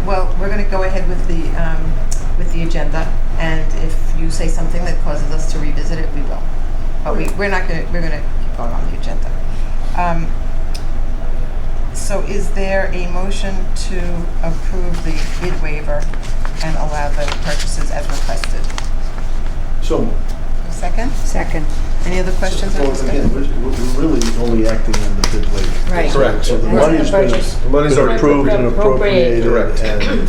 Well, we're going to go ahead with the agenda, and if you say something that causes us to revisit it, we will. But we're going to keep going on the agenda. So is there a motion to approve the bid waiver and allow the purchases as requested? So moved. A second? Second. Any other questions? So again, we're really only acting on the bid waiver. Right. Correct. So the That's money's the purchase. Money's been already approved and appropriated. Correct. And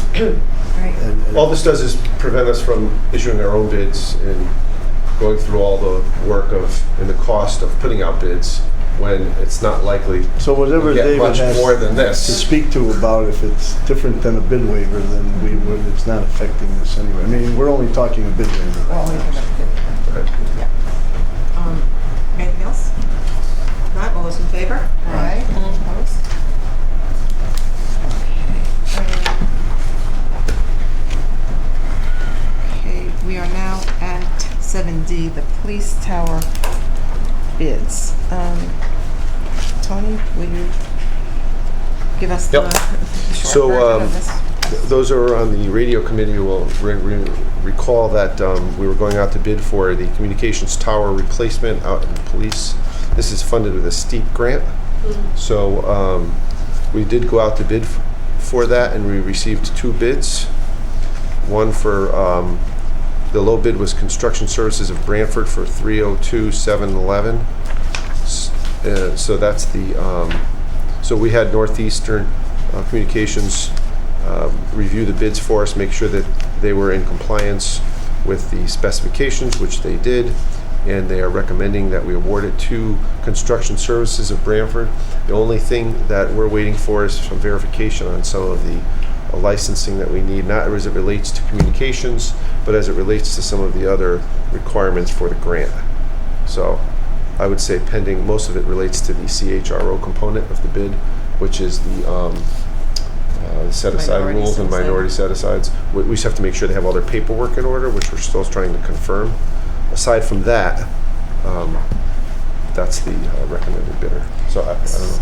All this does is prevent us from issuing our own bids and going through all the work and the cost of putting out bids when it's not likely so whatever to get David much has more than to this. speak to about if it's different than a bid waiver, then it's not affecting this anyway. I mean, we're only talking a bid waiver. Anything else? Not, all those in favor? Aye. Opposed? Okay, we are now at 7D, the police tower bids. Tony, will you give us the short So, version of this? Those who are on the radio committee will recall that we were going out to bid for the communications tower replacement out in the police. This is funded with a steep grant. So we did go out to bid for that, and we received 2 bids. One for, the low bid was Construction Services of Branford for $302,711. So that's the, so we had Northeastern Communications review the bids for us, make sure that they were in compliance with the specifications, which they did, and they are recommending that we award it to Construction Services of Branford. The only thing that we're waiting for is some verification on some of the licensing that we need, not as it relates to communications, but as it relates to some of the other requirements for the grant. So I would say pending, most of it relates to the CHRO component of the bid, which is the set-aside Minority rules and set-aside. minority set-asides. We just have to make sure they have all their paperwork in order, which we're still trying to confirm. Aside from that, that's the recommended bidder. So I don't know.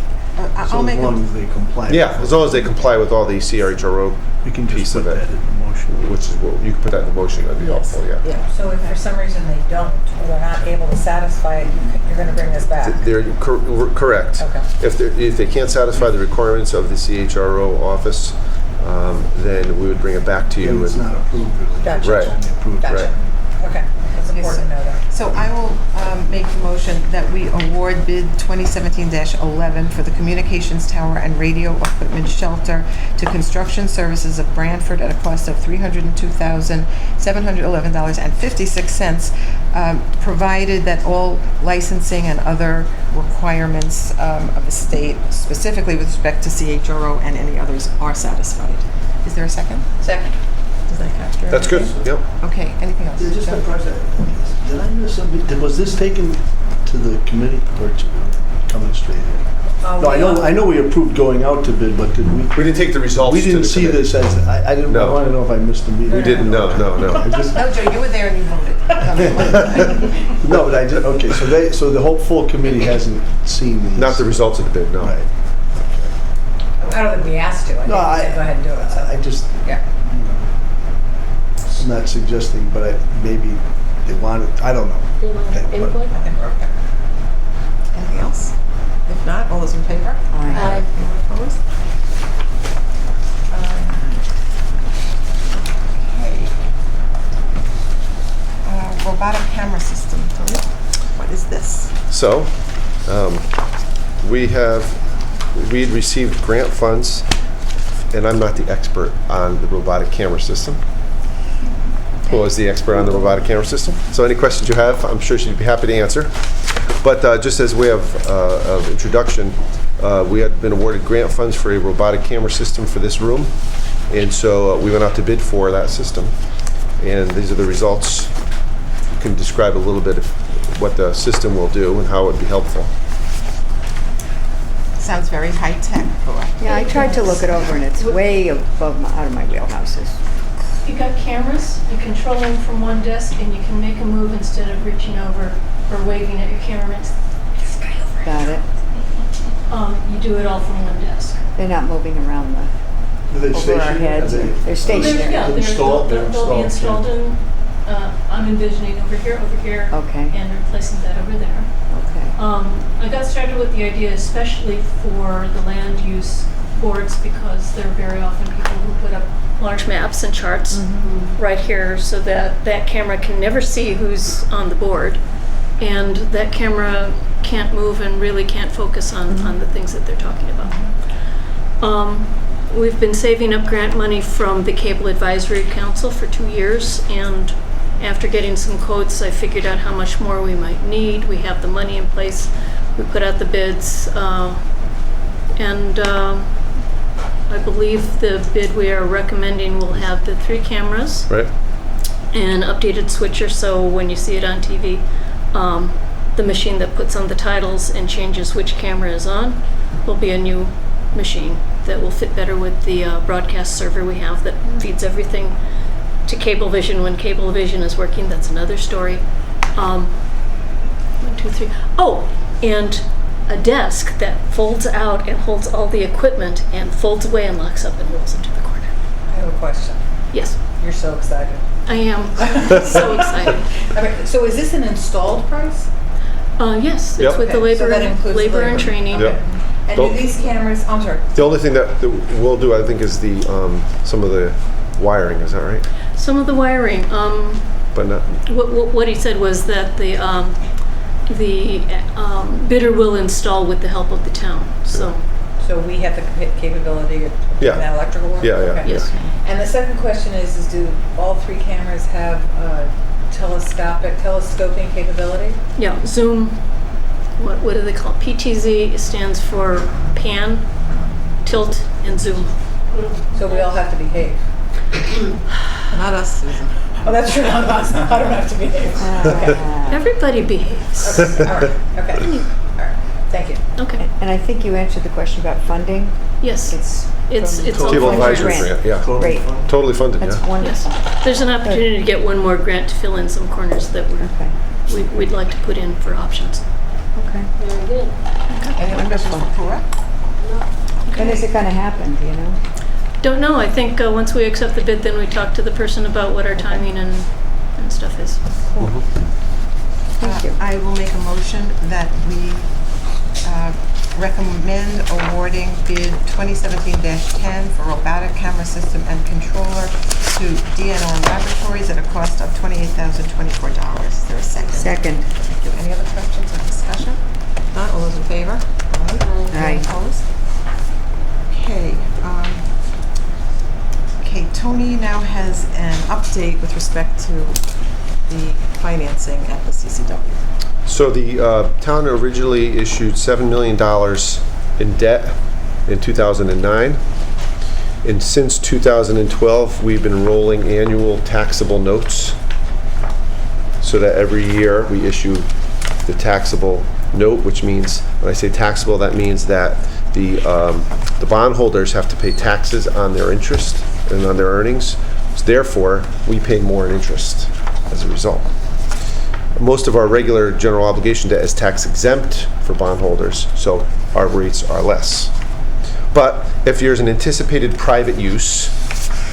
I'll make as long a, as they comply. Yeah, as long as they comply with all the CHRO We can just piece put of it, that in the motion. which is what, you can put that in the motion, that'd be helpful, yeah. yeah. So if for some reason they don't, or they're not able to satisfy it, you're going to bring this back? They're correct. Okay. If they can't satisfy the requirements of the CHRO office, then we would bring it back to you. And it's not approved, really. Gotcha. Right. It's only approved. Gotcha. Right. Okay, that's important to know that. So I will make the motion motion that we award bid 2017-11 for the communications tower and radio equipment shelter to Construction Services of Branford at a cost of $302,711.56, provided that all licensing and other requirements of the state, specifically with respect to CHRO and any others, are satisfied. Is there a second? Second. Does that capture That's good, everything? yep. Okay, anything else? Yeah, just Joe? a question. Did I miss something? Was this taken to the committee or coming straight in? No, I know we approved going out to bid, but did we? We didn't take the results We to didn't the see committee. this as, I didn't, I No. want to know if I missed the meeting. We didn't, no. I just, No, Joe, you were there and you voted. no, but I just, okay, so the whole full committee hasn't seen these? Not the results of the bid, no. Right. I don't think we asked to. I think No, we said go ahead and do it. So. I just, Yeah. I'm not suggesting, but maybe they want it, I don't know. They want Okay, but- input? I think we're okay. Anything else? If not, all those in favor? Aye. Anyone opposed? Okay. Robotic camera system, Tony. What is this? So, we'd received grant funds, and I'm not the expert on the robotic camera system. Who is the expert on the robotic camera system? So any questions you have, I'm sure she'd be happy to answer. But just as way of introduction, we had been awarded grant funds for a robotic camera system for this room, and so we went out to bid for that system. And these are the results. You can describe a little bit of what the system will do and how it would be helpful. Sounds very high-tech, correct? Yeah, I tried to look it over, and it's way above out of my wheelhouses. You got cameras, you control them from one desk, and you can make a move instead of reaching over or waving at your cameraman. Got it. You do it all from one desk. They're not moving around Are they over our stationary? heads. Are they- They're stationary. Yeah, Installed? they'll be installed in, I'm envisioning over here, Okay. and replacing that over there. Okay. I got started with the idea especially for the land use boards, because there are very often people who put up large maps and charts right here, so that that camera can never see who's on the board, and that camera can't move and really can't focus on the things that they're talking about. We've been saving up grant money from the Cable Advisory Council for 2 years, and after getting some quotes, I figured out how much more we might need. We have the money in place. We put out the bids, and I believe the bid we are recommending will have the 3 cameras. Right. And updated switcher, so when you see it on TV, the machine that puts on the titles and changes which camera is on will be a new machine that will fit better with the broadcast server we have that feeds everything to Cablevision. When Cablevision is working, that's another story. 1, 2, 3. Oh, and a desk that folds out and holds all the equipment and folds away and locks up and rolls into the corner. I have a question. Yes, You're so excited. I am so excited. Okay, so is this an installed price? Yes, Yep. it's with the Okay, so labor, that includes labor and labor. training. Yep. And do Don't- these cameras, I'm sorry. The only thing that we'll do, I think, is the some of the wiring. Is that right? Some of the wiring, But not. what he said was that the bidder will install with the help of the town, so. So we have the capability of Yeah. doing that electrical work? Yeah, yeah, Okay. Yes. And the second question is do all 3 cameras have telescoping capability? Yeah, zoom, what do they call it? PTZ stands for pan, tilt, and zoom. So we all have to behave? Not us, Susan. Oh, that's true, not us. I don't have to behave. Okay. Everybody behaves. Okay, all right, okay. All right, thank you. Okay, And I think you answered the question about funding. yes, It's it's all Cable from advisory grant. grant. Yeah. great. Totally funded. That's Yeah. wonderful. Yes, there's an opportunity to get one more grant to fill in some corners that we'd like to put in for options. Okay. Very good. Any other questions for Cora? When is it going to happen, do you know? Don't know, I think once we accept the bid, then we talk to the person about what our timing and stuff is. Thank you. I will make a motion that we recommend awarding bid 2017-10 for robotic camera system and controller to DNR Laboratories at a cost of $28,024. Is there a second? Second. Thank you. Any other questions or discussion? Not all those in favor? Aye. Any opposed? Okay. Okay, Tony now has an update with respect to the financing at the CCW. So the town originally issued $7 million in debt in 2009. And since 2012, we've been rolling annual taxable notes so that every year we issue the taxable note, which means, when I say taxable, that means that the bondholders have to pay taxes on their interest and on their earnings. So therefore, we pay more in interest as a result. Most of our regular general obligation debt is tax exempt for bondholders, so our rates are less. But if there's an anticipated private use,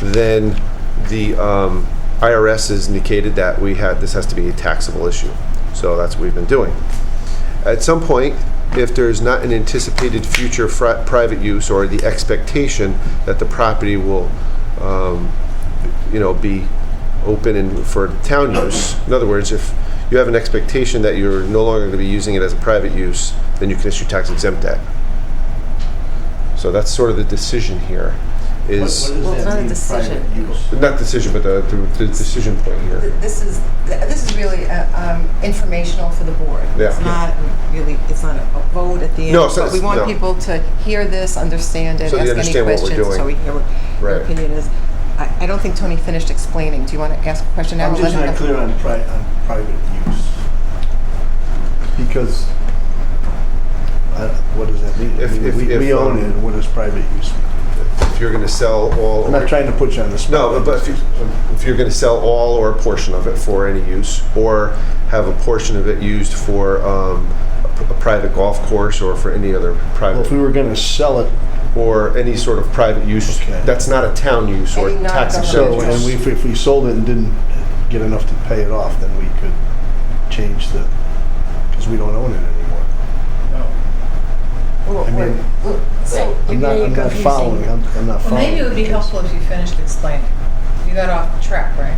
then the IRS has indicated that this has to be a taxable issue. So that's what we've been doing. At some point, if there's not an anticipated future private use or the expectation that the property will, be open and for town use. In other words, if you have an expectation that you're no longer going to be using it as a private use, then you can issue tax exempt debt. So that's sort of the decision here. What does Well, it's that not a mean, decision. private use? Not decision, but the decision point here. This is really informational for the board. Yeah. It's not a vote at the end. No, so but we it's- want no. people to hear this, understand it, So they ask any understand what we're questions, so doing. we hear what your Right. opinion is. I don't think Tony finished explaining. Do you want to ask a question now? I'm We'll just let him not go. clear on private use. Because, what does that mean? If- We own it, and what does private use mean? If you're going to sell all... I'm not trying to put you on the spot. No, but if you're going to sell all or a portion of it for any use, or have a portion of it used for a private golf course or for any other Well, private... if we were gonna sell it, or any sort of private use, Okay. that's not a town use or Any tax non-governmental exempt so, use. and if we sold it and didn't get enough to pay it off, then we could change because we don't own it anymore. Well, I mean, so I'm not following. I'm not Well, following. maybe it would be helpful if you finished explaining. You got off track, right?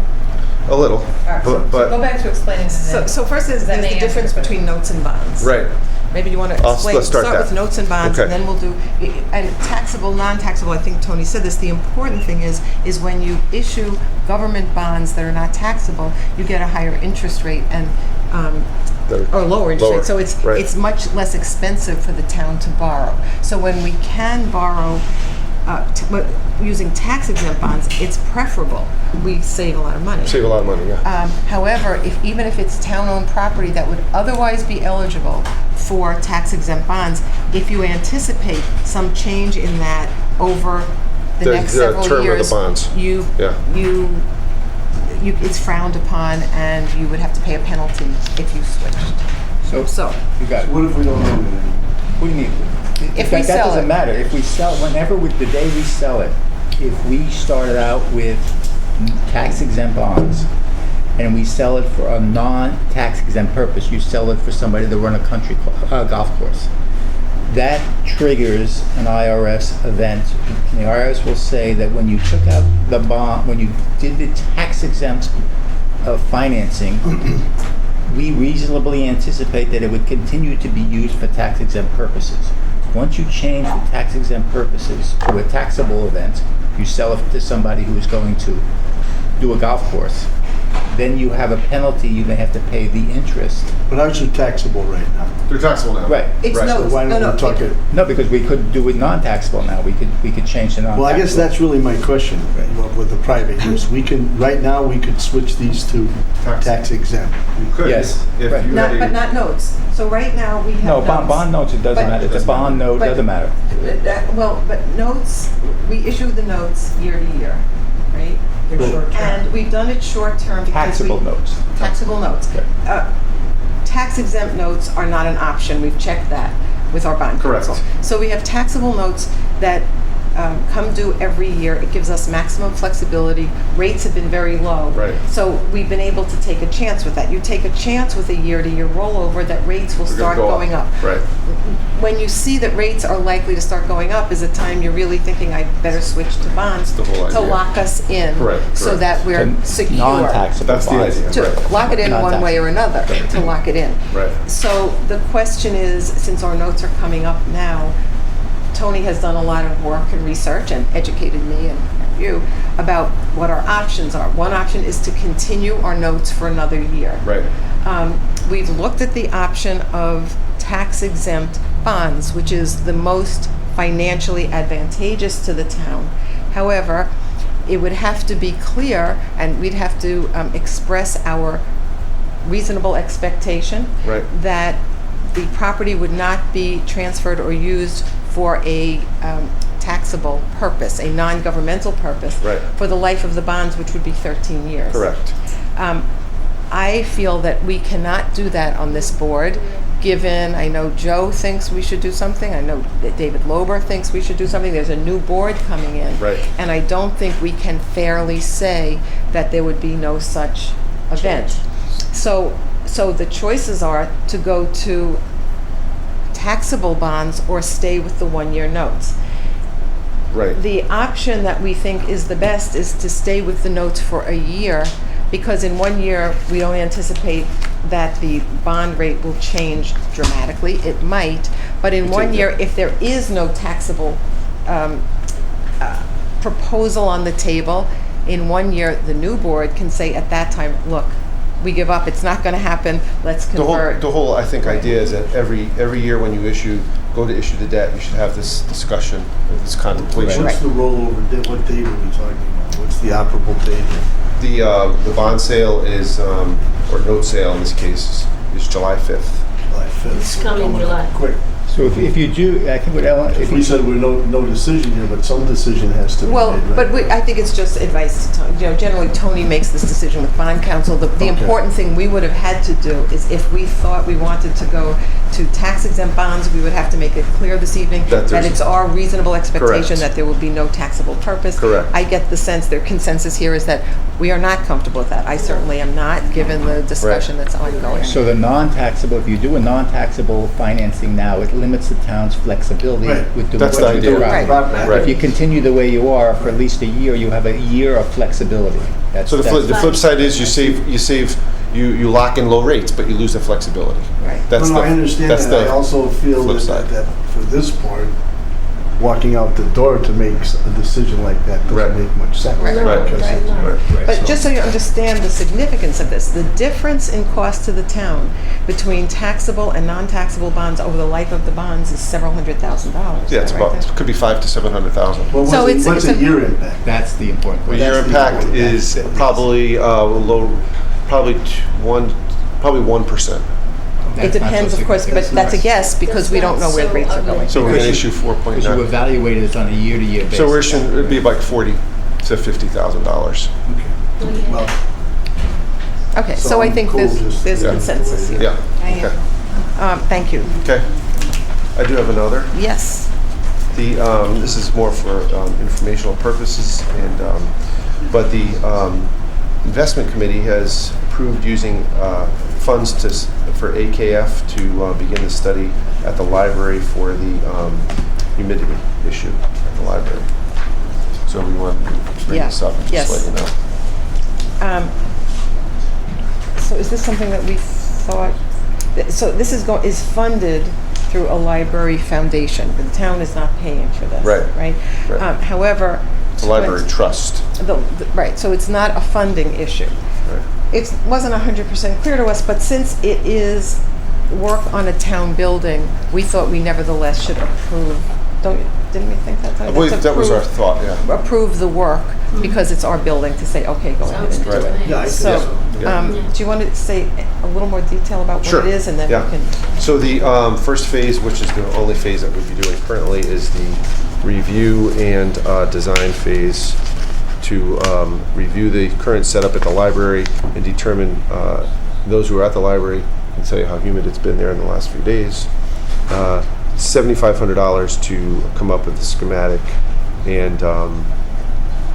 A little, All right, so but go back to explaining. And then So first is that there's may the difference answer the between notes and bonds. right. Maybe you want to Let's explain, start that. with notes and bonds, Okay. and then we'll do, and taxable, non-taxable, I think Tony said this, the important thing is when you issue government bonds that are not taxable, you get a higher interest rate and, or lower interest rate, so it's much less expensive for the town to borrow. So when we can borrow, using tax-exempt bonds, it's preferable. We save a lot of money. Save a lot of money, yeah. However, even if it's town-owned property that would otherwise be eligible for tax-exempt bonds, if you anticipate some change in that over the next several term years, of the bonds. It's frowned upon, and you would have to pay a penalty if you switched. So You got it. What if we don't own it anymore? What do you mean? If we that sell doesn't it. matter. If we sell, the day we sell it, if we started out with tax exempt bonds and we sell it for a non-tax exempt purpose, you sell it for somebody to run a country golf course. That triggers an IRS event. And the IRS will say that when you took out the bond, when you did the tax exempt financing, we reasonably anticipate that it would continue to be used for tax exempt purposes. Once you change the tax exempt purposes to a taxable event, you sell it to somebody who is going to do a golf course, then you have a penalty, you may have to pay the interest. But ours are taxable right now. They're taxable now. Right. It's Right. notes. So why don't we talk it? No, because we could do it non-taxable now. We could change the non-taxable. Well, I guess that's really my question with the private use. Right now, we could switch these to tax exempt. You could. Yes. If Right. you had But not notes. So right now, we have No, notes. bond notes, it doesn't But- matter. It's a bond note, but- doesn't matter. But notes, we issue the notes year to year, right? They're short term. And we've done it short term because Taxable notes. Taxable notes. Tax exempt notes are not an option. We've checked that with our bond Correct. counsel. So we have taxable notes that come due every year. It gives us maximum flexibility. Rates have been very low. Right. So we've been able to take a chance with that. You take a chance with a year-to-year rollover that rates will They're gonna start go going up. Right. When you see that rates are likely to start going up is a time you're really thinking, I better switch to bonds the whole to idea. lock us in. Correct, So correct. that we're secure. Non-taxable That's the bonds. idea. To Right. lock it in one way or another, to lock it in. Right. So the question is, since our notes are coming up now, Tony has done a lot of work and research and educated me and you about what our options are. One option is to continue our notes for another year. Right. We've looked at the option of tax-exempt bonds, which is the most financially advantageous to the town. However, it would have to be clear, and we'd have to express our reasonable expectation Right. that the property would not be transferred or used for a taxable purpose, a non-governmental purpose, Right. for the life of the bonds, which would be 13 years. Correct. I feel that we cannot do that on this board, given, I know Joe thinks we should do something, I know that David Lober thinks we should do something, there's a new board coming in. Right. And I don't think we can fairly say that there would be no such event. So the choices are to go to taxable bonds or stay with the one-year notes. Right. The option that we think is the best is to stay with the notes for a year, because in 1 year, we don't anticipate that the bond rate will change dramatically. It might, but in 1 year, if there is no taxable proposal on the table, in 1 year, the new board can say at that time, look, we give up, it's not going to happen, let's convert. The whole I think idea is that every year when you go to issue the debt, you should have this discussion, this contemplation. What's the rollover date? What date are we talking about? What's the operable date? The bond sale is, or note sale in this case, is July 5th. July 5th. It's coming July. Quick. So if you do, I think what Ellen, if We you, said we're no decision here, but some decision has to be Well, made, right? but I think it's just advice to Tony. Generally, Tony makes this decision with bond counsel. The important thing we would have had to do is if we thought we wanted to go to tax-exempt bonds, we would have to make it clear this evening That that it's our reasonable expectation Correct. that there will be no taxable purpose. Correct. I get the sense, their consensus here is that we are not comfortable with that. I certainly am not, given the discussion that's ongoing. so the non-taxable, if you do a non-taxable financing now, it limits the town's flexibility Right. with doing That's what the you idea. do. Right. Right. If you continue the way you are for at least a year, you have a year of flexibility. So the flip side is you lock in low rates, but you lose the flexibility. Right. That's I understand that's that. I the also feel flip that, side. that for this board, walking out the door to make a decision like that doesn't Right. make much sense. Right. Right. Because Right. Right. But just so you understand the significance of this, the difference in cost to the town between taxable and non-taxable bonds over the life of the bonds is several $100,000. Yeah, it's Is that right about, there? could be 500,000 to 700,000. Well, So it's what's a- a year impact? That's the important Well, question. your That's the impact important- is that's- probably low, probably 1%. It That's not depends, so of course, but significant. that's a guess because we don't know where That's rates not are so going. So we're going to Because issue Because you 4.9. evaluate it on a year-to-year basis. So we're issuing, it'd be like $40,000 to $50,000. Well, Okay, So so I I'm think cool there's just- there's Yeah. consensus here. Yeah. Okay. Thank you. Okay. I do have another. Yes. This is more for informational purposes, but the investment committee has approved using funds for AKF to begin the study at the library for the humidity issue at the library. So we want to bring this up and just let you know. So is this something that we thought, so this is funded through a library foundation, but the town is not paying for this, Right. right? Right. However. It's a library trust. Right, so it's not a funding issue. Right. It wasn't 100% clear to us, but since it is work on a town building, we thought we nevertheless should approve, didn't we think that? I believe that was our thought, yeah. Approve the work, because it's our building to say, okay, go ahead and do Right. it. yeah, I think So, so. do you want to say a little more detail about Sure. what it is, and then Yeah. we can... So the first phase, which is the only phase that we'd be doing currently, is the review and design phase to review the current setup at the library and determine, those who are at the library can tell you how humid it's been there in the last few days. $7,500 to come up with a schematic and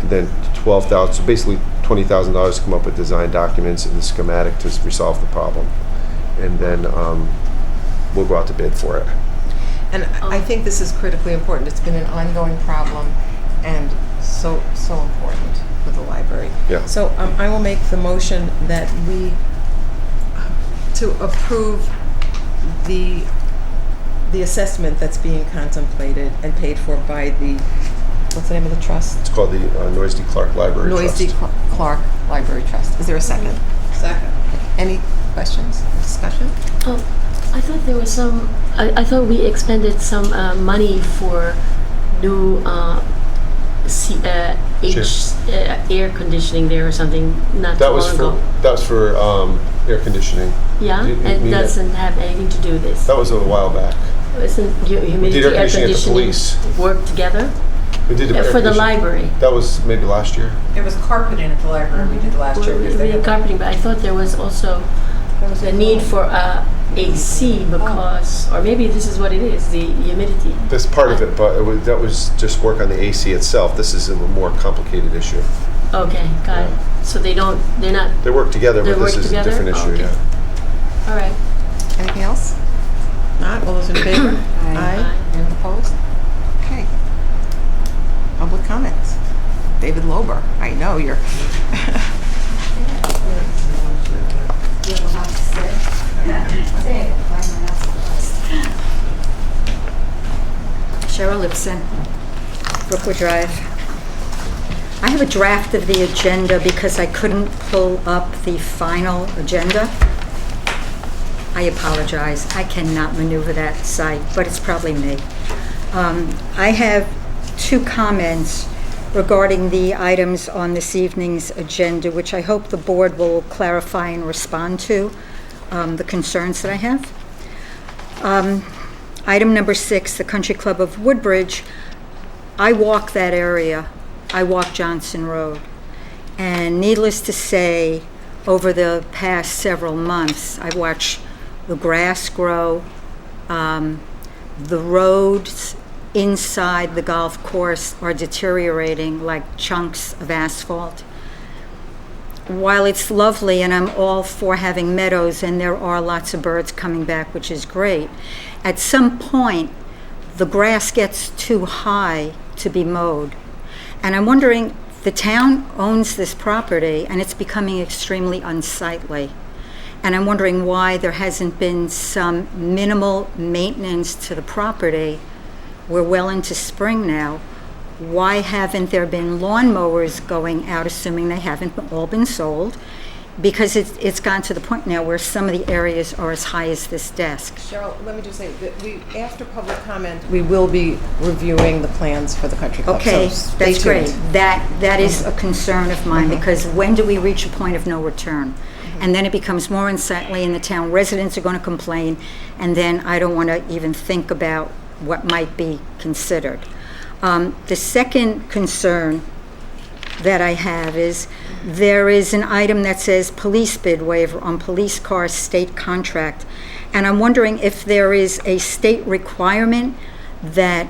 then 12,000, so basically $20,000 to come up with design documents and the schematic to resolve the problem. And then we'll go out to bid for it. And I think this is critically important. It's been an ongoing problem and so important for the library. Yeah. So I will make the motion that we, to approve the assessment that's being contemplated and paid for by the, what's the name of the trust? It's called the Noisy Clark Library Trust. Noisy Clark Library Trust. Is there a second? Second. Any questions or discussion? Oh, I thought there was some, I thought we expended some money for new air conditioning there or something not That too was long for ago. that was for air conditioning. Yeah, You and mean doesn't have anything to do with this. That was a while back. Isn't humidity, air air conditioning at the conditioning police. work together? We did the air For the conditioning. library. That was maybe last year. There was carpeting at the library we did last year. because they We had- had carpeting, but I thought there was also the need for AC because, or maybe this is what it is, the humidity. That's part of it, but that was just work on the AC itself. This is a more complicated issue. Okay, got it. So they're not, They work together, They but this work is together? a different issue. Okay. Yeah. all right. Anything else? Not? All those in favor? Aye. And opposed? Okay. Public comments. David Lober, I know you're. You have a lot to say? Say it. Why am I not surprised? Cheryl Lipson, Brookwood Drive. I have a draft of the agenda because I couldn't pull up the final agenda. I apologize. I cannot maneuver that site, but it's probably me. I have two comments regarding the items on this evening's agenda, which I hope the board will clarify and respond to, the concerns that I have. Item number 6, the Country Club of Woodbridge. I walk that area. I walk Johnson Road. And needless to say, over the past several months, I've watched the grass grow, the roads inside the golf course are deteriorating like chunks of asphalt. While it's lovely and I'm all for having meadows and there are lots of birds coming back, which is great, at some point the grass gets too high to be mowed. And I'm wondering, the town owns this property and it's becoming extremely unsightly. And I'm wondering why there hasn't been some minimal maintenance to the property. We're well into spring now. Why haven't there been lawnmowers going out, assuming they haven't all been sold? Because it's gone to the point now where some of the areas are as high as this desk. Cheryl, let me just say that after public comment, we will be reviewing the plans for the country club. Okay, so stay that's great. tuned. That is a concern of mine, because when do we reach a point of no return? And then it becomes more unsightly, and the town residents are going to complain, and then I don't want to even think about what might be considered. The second concern that I have is there is an item that says police bid waiver on police car state contract. And I'm wondering if there is a state requirement that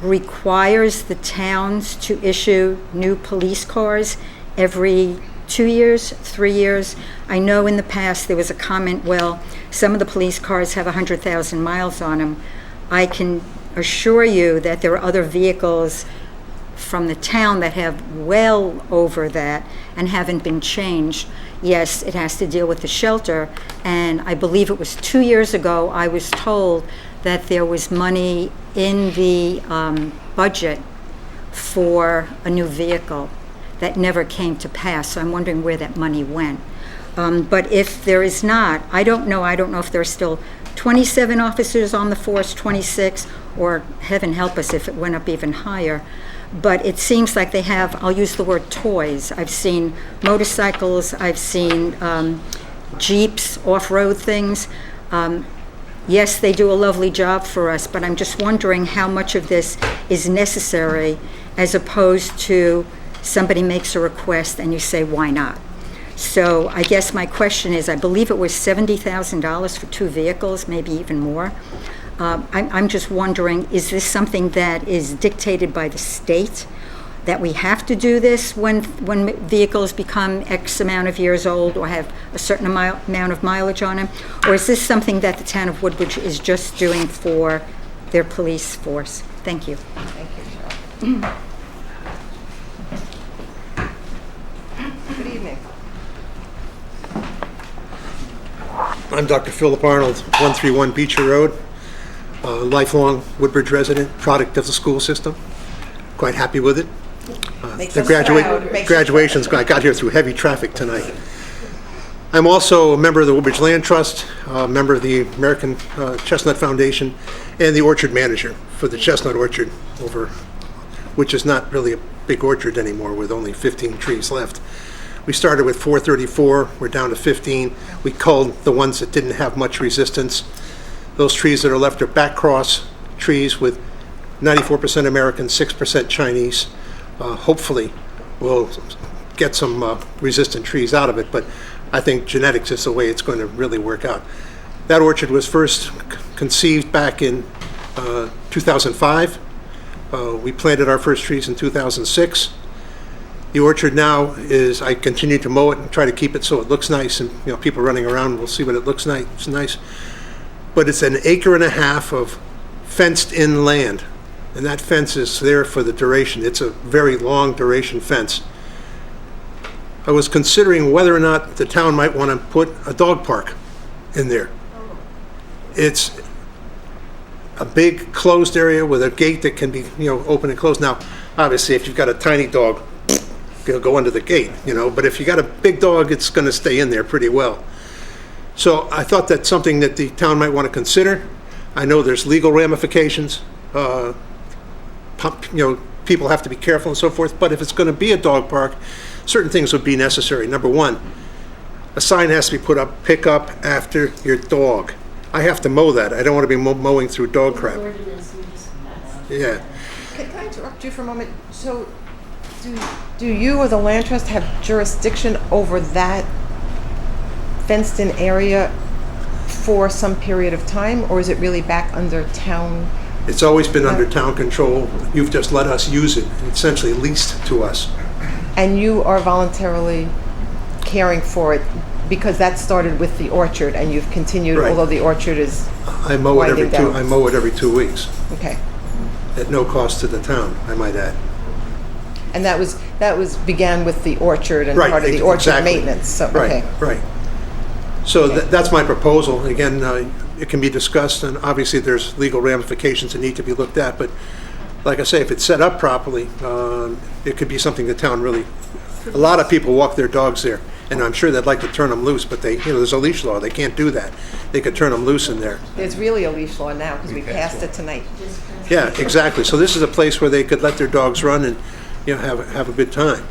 requires the towns to issue new police cars every 2 years, 3 years. I know in the past there was a comment, well, some of the police cars have 100,000 miles on them. I can assure you that there are other vehicles from the town that have well over that and haven't been changed. Yes, it has to deal with the shelter, and I believe it was 2 years ago I was told that there was money in the budget for a new vehicle that never came to pass, so I'm wondering where that money went. But if there is not, I don't know if there are still 27 officers on the force, 26, or heaven help us if it went up even higher. But it seems like they have, I'll use the word toys. I've seen motorcycles, I've seen Jeeps, off-road things. Yes, they do a lovely job for us, but I'm just wondering how much of this is necessary as opposed to somebody makes a request and you say, why not? So I guess my question is, I believe it was $70,000 for 2 vehicles, maybe even more. I'm just wondering, is this something that is dictated by the state, that we have to do this when vehicles become X amount of years old or have a certain amount of mileage on them? Or is this something that the town of Woodbridge is just doing for their police force? Thank you. Thank you, Cheryl. Good evening. I'm Dr. Philip Arnold, 131 Beecher Road, lifelong Woodbridge resident, product of the school system. Quite happy with it. The graduations, I got here through heavy traffic tonight. I'm also a member of the Woodbridge Land Trust, a member of the American Chestnut Foundation, and the orchard manager for the Chestnut Orchard which is not really a big orchard anymore with only 15 trees left. We started with 434, we're down to 15. We culled the ones that didn't have much resistance. Those trees that are left are backcross trees with 94% American, 6% Chinese. Hopefully we'll get some resistant trees out of it, but I think genetics is the way it's going to really work out. That orchard was first conceived back in 2005. We planted our first trees in 2006. The orchard now is, I continue to mow it and try to keep it so it looks nice, and people running around will see what it looks nice. It's nice. But it's an 1.5 acres of fenced-in land, and that fence is there for the duration. It's a very long duration fence. I was considering whether or not the town might want to put a dog park in there. It's a big closed area with a gate that can be, open and closed. Now, obviously, if you've got a tiny dog, it'll go under the gate, but if you got a big dog, it's going to stay in there pretty well. So I thought that's something that the town might want to consider. I know there's legal ramifications. People have to be careful and so forth, but if it's going to be a dog park, certain things would be necessary. Number one, a sign has to be put up, pick up after your dog. I have to mow that. I don't want to be mowing through dog crap. Yeah. Can I interrupt you for a moment? So do you or the land trust have jurisdiction over that fenced-in area for some period of time, or is it really back under town? It's always been under town control. You've just let us use it, essentially leased to us. And you are voluntarily caring for it because that started with the orchard, and you've continued, right. Although the orchard is I mow it every down. I mow it every 2 weeks. Okay. At no cost to the town, I might add. And that began with the orchard and right, part of the orchard exactly. maintenance. So, right, okay. Right. So that's my proposal. Again, it can be discussed, and obviously there's legal ramifications that need to be looked at. But like I say, if it's set up properly, it could be something the town really. A lot of people walk their dogs there, and I'm sure they'd like to turn them loose, but there's a leash law. They can't do that. They could turn them loose in there. There's really a leash law now because we passed it tonight. Yeah, exactly. So this is a place where they could let their dogs run and have a good time.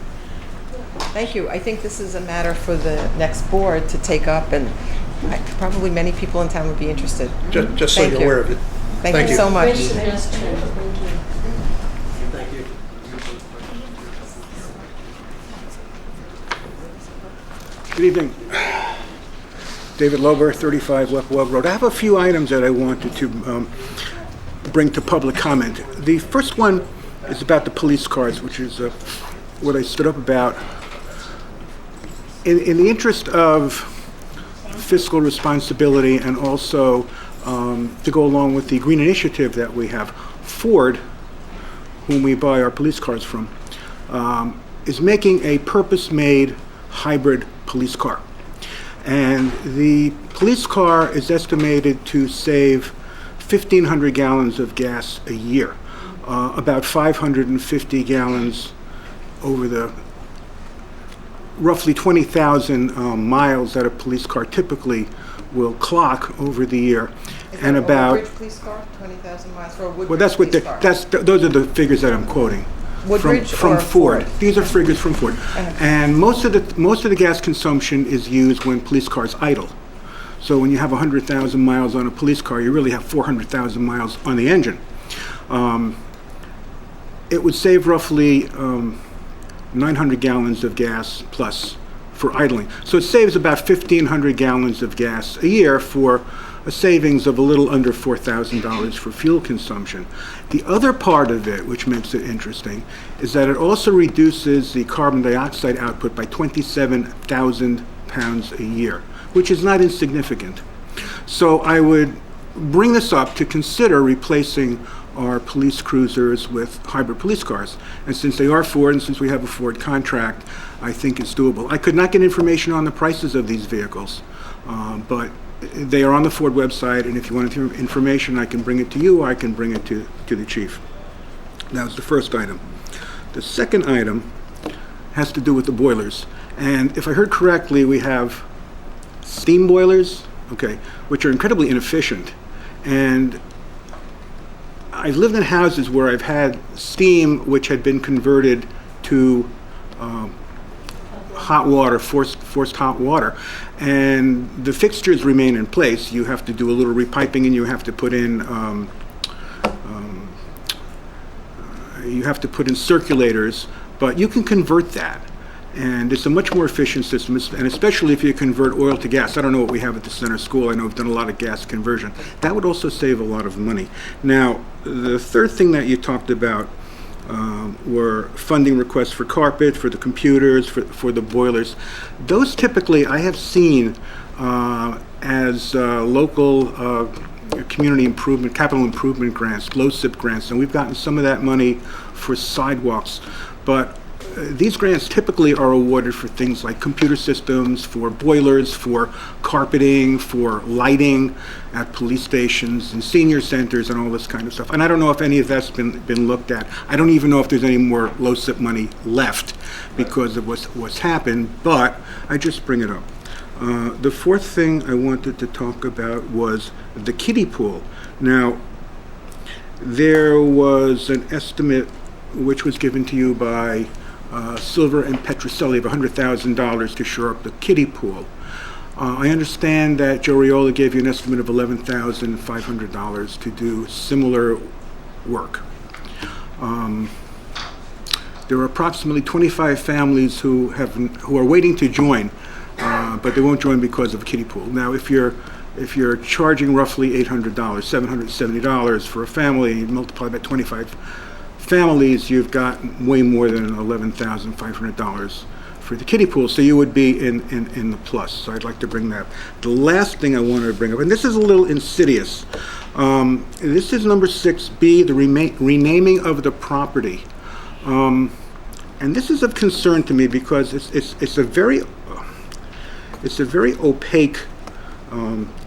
Thank you. I think this is a matter for the next board to take up, and probably many people in town would be interested. Just so you're aware of it. Thank you so much. Great suggestion. Thank you. Thank you. Good evening. David Lober, 35 West Weld Road. I have a few items that I wanted to bring to public comment. The first one is about the police cars, which is what I stood up about. In the interest of fiscal responsibility and also to go along with the green initiative that we have, Ford, whom we buy our police cars from, is making a purpose-made hybrid police car. And the police car is estimated to save 1,500 gallons of gas a year, about 550 gallons over the roughly 20,000 miles that a police car typically will clock over the year. Is and that about a Woodbridge police car, 20,000 miles for a Woodbridge well, that's what police car? those are the figures that I'm quoting. Woodbridge from or Ford. Ford? These are figures from Ford. And most of the gas consumption is used when police cars idle. So when you have 100,000 miles on a police car, you really have 400,000 miles on the engine. It would save roughly 900 gallons of gas plus for idling. So it saves about 1,500 gallons of gas a year for a savings of a little under $4,000 for fuel consumption. The other part of it, which makes it interesting, is that it also reduces the carbon dioxide output by 27,000 pounds a year, which is not insignificant. So I would bring this up to consider replacing our police cruisers with hybrid police cars. And since they are Ford, and since we have a Ford contract, I think it's doable. I could not get information on the prices of these vehicles, but they are on the Ford website, and if you want information, I can bring it to you, or I can bring it to the chief. That was the first item. The second item has to do with the boilers. And if I heard correctly, we have steam boilers, okay, which are incredibly inefficient. And I've lived in houses where I've had steam which had been converted to hot water, forced hot water, and the fixtures remain in place. You have to do a little repiping, and you have to put in circulators, but you can convert that. And it's a much more efficient system, and especially if you convert oil to gas. I don't know what we have at the center school. I know we've done a lot of gas conversion. That would also save a lot of money. Now, the third thing that you talked about were funding requests for carpet, for the computers, for the boilers. Those typically I have seen as local community improvement, capital improvement grants, low SIP grants, and we've gotten some of that money for sidewalks. But these grants typically are awarded for things like computer systems, for boilers, for carpeting, for lighting at police stations and senior centers and all this kind of stuff. And I don't know if any of that's been looked at. I don't even know if there's any more low SIP money left because of what's happened, but I just bring it up. The fourth thing I wanted to talk about was the kiddie pool. Now, there was an estimate which was given to you by Silver and Petroselli of $100,000 to shore up the kiddie pool. I understand that Joe Riola gave you an estimate of $11,500 to do similar work. There are approximately 25 families who are waiting to join, but they won't join because of a kiddie pool. Now, if you're charging roughly $800, $770 for a family, multiplied by 25 families, you've got way more than $11,500 for the kiddie pool, so you would be in the plus. So I'd like to bring that. The last thing I wanted to bring up, and this is a little insidious, this is number 6B, the renaming of the property. And this is of concern to me because it's a very opaque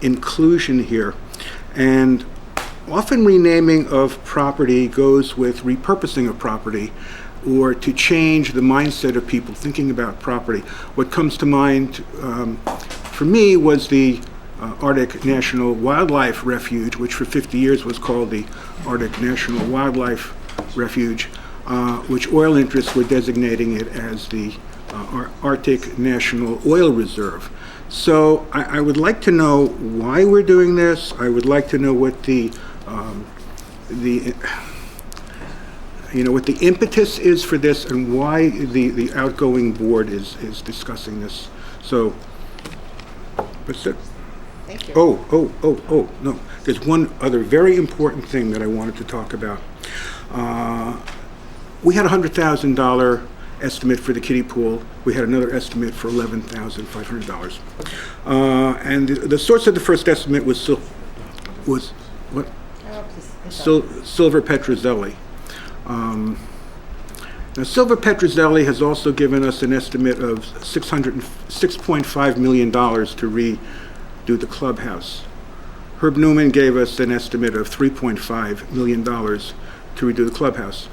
inclusion here, and often renaming of property goes with repurposing of property or to change the mindset of people thinking about property. What comes to mind for me was the Arctic National Wildlife Refuge, which for 50 years was called the Arctic National Wildlife Refuge, which oil interests were designating it as the Arctic National Oil Reserve. So I would like to know why we're doing this. I would like to know what the impetus is for this and why the outgoing board is discussing this. So, what's it? Thank you. Oh, no. There's one other very important thing that I wanted to talk about. We had a $100,000 estimate for the kiddie pool. We had another estimate for $11,500. And the source of the first estimate was what? Silver Petroselli. Now, Silver Petroselli has also given us an estimate of $6.5 million to redo the clubhouse. Herb Newman gave us an estimate of $3.5 million to redo the clubhouse.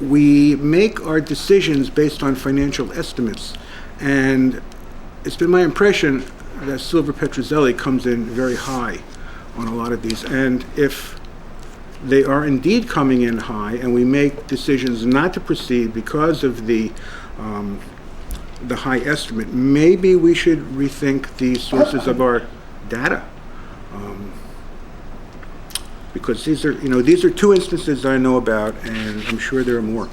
We make our decisions based on financial estimates, and it's been my impression that Silver Petroselli comes in very high on a lot of these, and if they are indeed coming in high and we make decisions not to proceed because of the high estimate, maybe we should rethink the sources of our data. Because these are two instances I know about, and I'm sure there are more.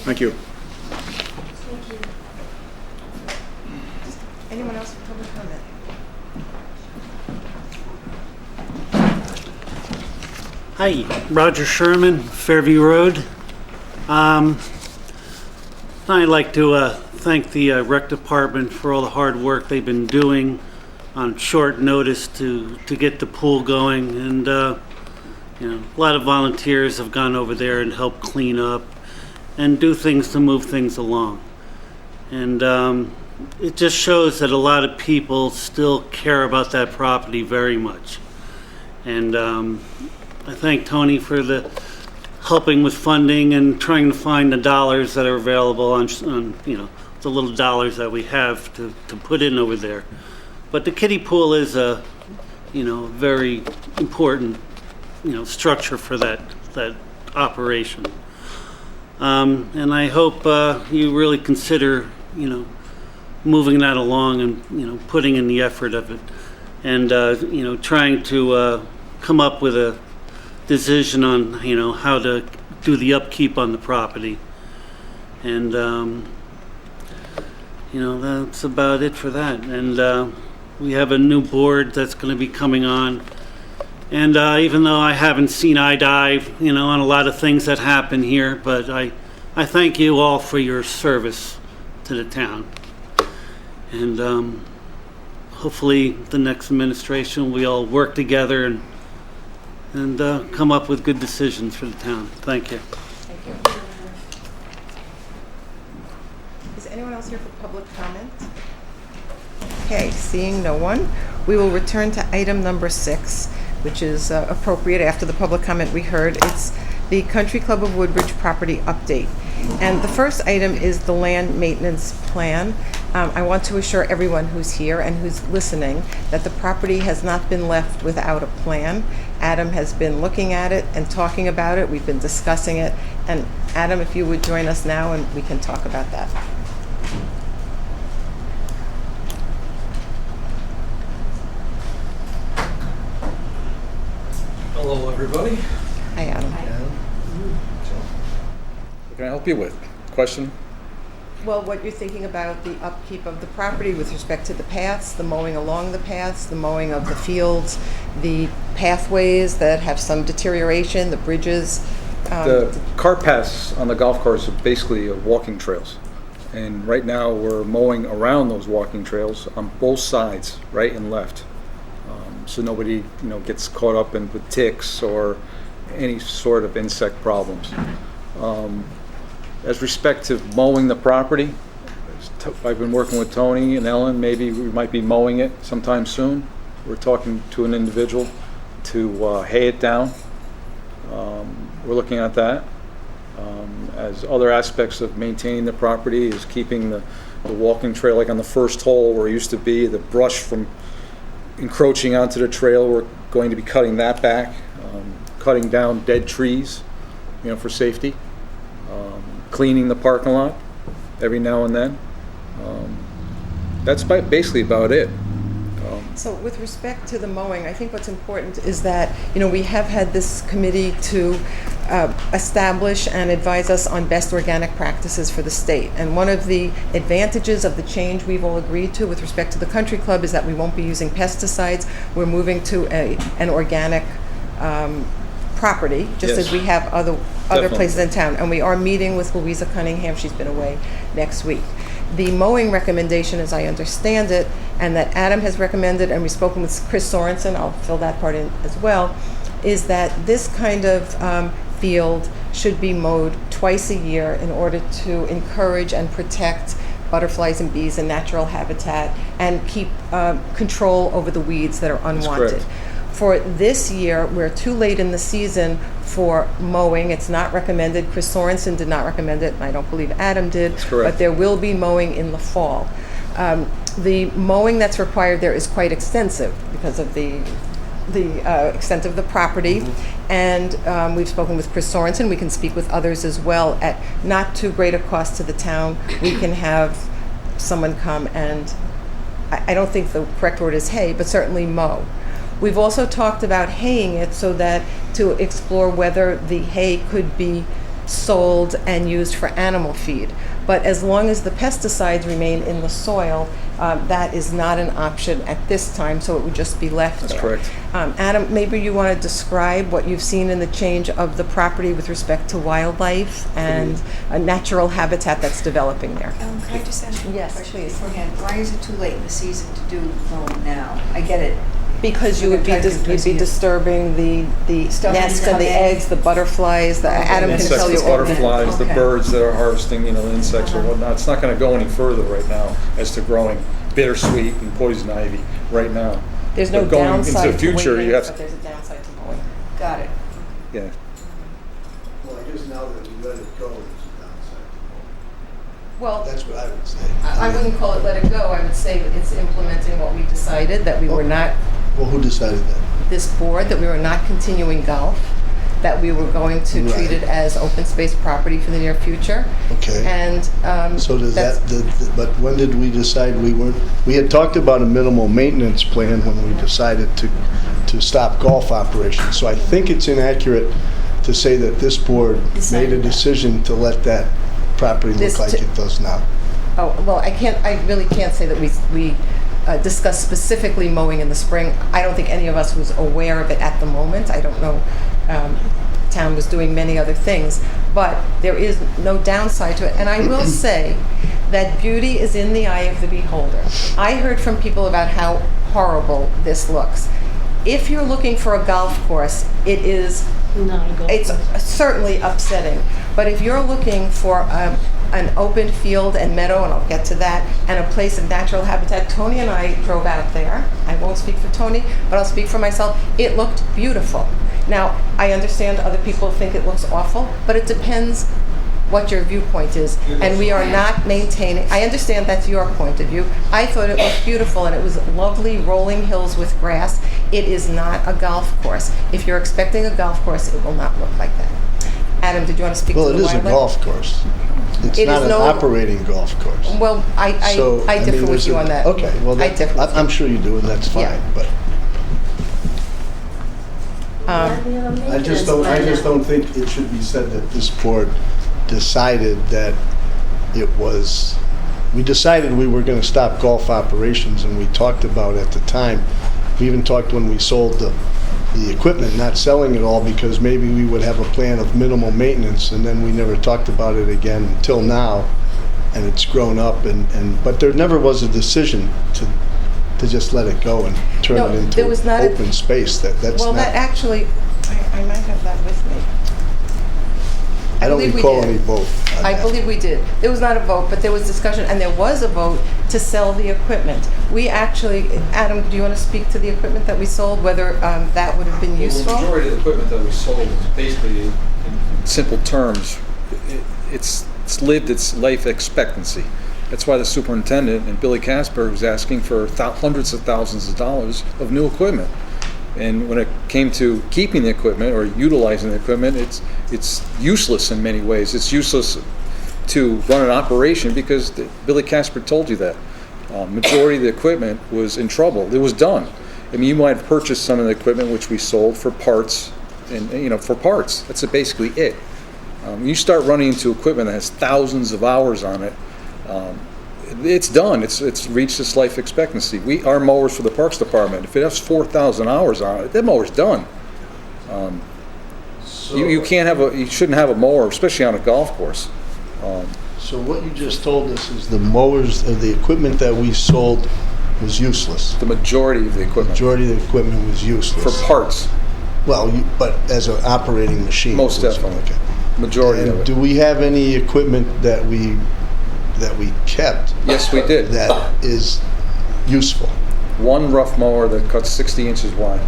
Thank you. Thank you. else for public comment? Hi, Roger Sherman, Fairview Road. I'd like to thank the rec department for all the hard work they've been doing on short notice to get the pool going. And a lot of volunteers have gone over there and helped clean up and do things to move things along. And it just shows that a lot of people still care about that property very much. And I thank Tony for the helping with funding and trying to find the dollars that are available on the little dollars that we have to put in over there. But the kiddie pool is a very important structure for that operation. And I hope you really consider moving that along and putting in the effort of it, and trying to come up with a decision on how to do the upkeep on the property. And that's about it for that. And we have a new board that's going to be coming on. And even though I haven't seen eye to eye, on a lot of things that happen here, but I thank you all for your service to the town. And hopefully the next administration, we all work together and come up with good decisions for the town. Thank you. Thank you. Is anyone else here for public comment? Okay, seeing no one, we will return to item number 6, which is appropriate after the public comment we heard. It's the Country Club of Woodbridge property update. And the first item is the land maintenance plan. I want to assure everyone who's here and who's listening that the property has not been left without a plan. Adam has been looking at it and talking about it. We've been discussing it. And Adam, if you would join us now and we can talk about that. Hello, everybody. Hi, Adam. What can I help you with? Question? Well, what you're thinking about the upkeep of the property with respect to the paths, the mowing along the paths, the mowing of the fields, the pathways that have some deterioration, the bridges. The cart paths on the golf course are basically walking trails. And right now we're mowing around those walking trails on both sides, right and left. So nobody gets caught up with ticks or any sort of insect problems. As respect to mowing the property, I've been working with Tony and Ellen. Maybe we might be mowing it sometime soon. We're talking to an individual to hay it down. We're looking at that. As other aspects of maintaining the property is keeping the walking trail, like on the first hole where it used to be, the brush from encroaching onto the trail. We're going to be cutting that back, cutting down dead trees, for safety. Cleaning the parking lot every now and then. That's basically about it. So with respect to the mowing, I think what's important is that, we have had this committee to establish and advise us on best organic practices for the state. And one of the advantages of the change we've all agreed to with respect to the country club is that we won't be using pesticides. We're moving to an organic property, just as we have other places in town. And we are meeting with Louisa Cunningham. She's been away next week. The mowing recommendation, as I understand it, and that Adam has recommended, and we've spoken with Chris Sorensen, I'll fill that part in as well, is that this kind of field should be mowed twice a year in order to encourage and protect butterflies and bees and natural habitat and keep control over the weeds that are unwanted. For this year, we're too late in the season for mowing. It's not recommended. Chris Sorensen did not recommend it, and I don't believe Adam did. That's correct. But there will be mowing in the fall. The mowing that's required there is quite extensive because of the extent of the property. And we've spoken with Chris Sorensen. We can speak with others as well at not too great a cost to the town. We can have someone come and, I don't think the correct word is hay, but certainly mow. We've also talked about haying it so that to explore whether the hay could be sold and used for animal feed. But as long as the pesticides remain in the soil That is not an option at this time, so it would just be left there. That's correct. Adam, maybe you want to describe what you've seen in the change of the property with respect to wildlife and a natural habitat that's developing there. Can I just ask you a Yes, question please. beforehand? Why is it too late in the season to do mowing now? I get it. Because you would be, you'd be disturbing the Stuff nest that's and the come in. eggs, the butterflies, Adam can Insects, tell you the all that. butterflies, the Okay. birds that are harvesting, the insects or whatnot. It's not going to go any further right now as to growing bittersweet and poison ivy right now. There's no But going downside into the future, to waiting, you have but there's a downside to mowing. Got it. yeah. Well, I guess now that we let it go, there's a downside. Well, That's what I would say. I wouldn't call it let it go. I would say that it's implementing what we decided, that we were not, Well, who decided that? this board, that we were not continuing golf, that we were going to treat it as open space property for the near future. Okay. And So does that's- that, but when did we decide we weren't, we had talked about a minimal maintenance plan when we decided to stop golf operations. So I think it's inaccurate to say that this board made a decision to let that property This look like t- it does now. Oh, well, I really can't say that we discussed specifically mowing in the spring. I don't think any of us was aware of it at the moment. I don't know, town was doing many other things, but there is no downside to it. And I will say that beauty is in the eye of the beholder. I heard from people about how horrible this looks. If you're looking for a golf course, it is it's certainly upsetting. But if you're looking for an open field and meadow, and I'll get to that, and a place of natural habitat, Tony and I drove out there. I won't speak for Tony, but I'll speak for myself. It looked beautiful. Now, I understand other people think it looks awful, but it depends what your viewpoint is. And we are not maintaining, I understand that's your point of view. I thought it looked beautiful, and it was lovely rolling hills with grass. It is not a golf course. If you're expecting a golf course, it will not look like that. Adam, did you want to speak Well, to it the is a wildlife? golf course. It's It not is an no- operating golf course. Well, So, I differ mean, with there's you a- on that. Okay, well, I differ with I'm you. sure you do, and that's Yeah. fine, but I just don't think it should be said that this board decided that it was, we decided we were going to stop golf operations, and we talked about at the time, we even talked when we sold the equipment, not selling it all because maybe we would have a plan of minimal maintenance, and then we never talked about it again until now, and it's grown up, but there never was a decision to just let it go and turn No, it into there was not a- open space. That's Well, not, that actually, I might have that with me. I don't believe we recall did. any vote on I that. believe we did. There was not a vote, but there was discussion, and there was a vote to sell the equipment. We actually, Adam, do you want to speak to the equipment that we sold, whether that would have been Well, useful? the majority of the equipment that we sold is basically, in simple terms, it's lived its life expectancy. That's why the superintendent and Billy Casper was asking for hundreds of thousands of dollars of new equipment. And when it came to keeping the equipment or utilizing the equipment, it's useless in many ways. It's useless to run an operation because Billy Casper told you that. Majority of the equipment was in trouble. It was done. I mean, you might have purchased some of the equipment which we sold for parts, and for parts. That's basically it. When you start running into equipment that has thousands of hours on it, it's done. It's reached its life expectancy. Our mowers for the Parks Department, if it has 4,000 hours on it, that mower's done. You shouldn't have a mower, especially on a golf course. So what you just told us is the mowers, the equipment that we sold was useless. The majority of the equipment. Majority of the equipment was useless. For parts. Well, but as an operating machine. Most definitely. Okay. Majority And of it. do we have any equipment that we kept? Yes, we did. That is useful. One rough mower that cuts 60 inches wide.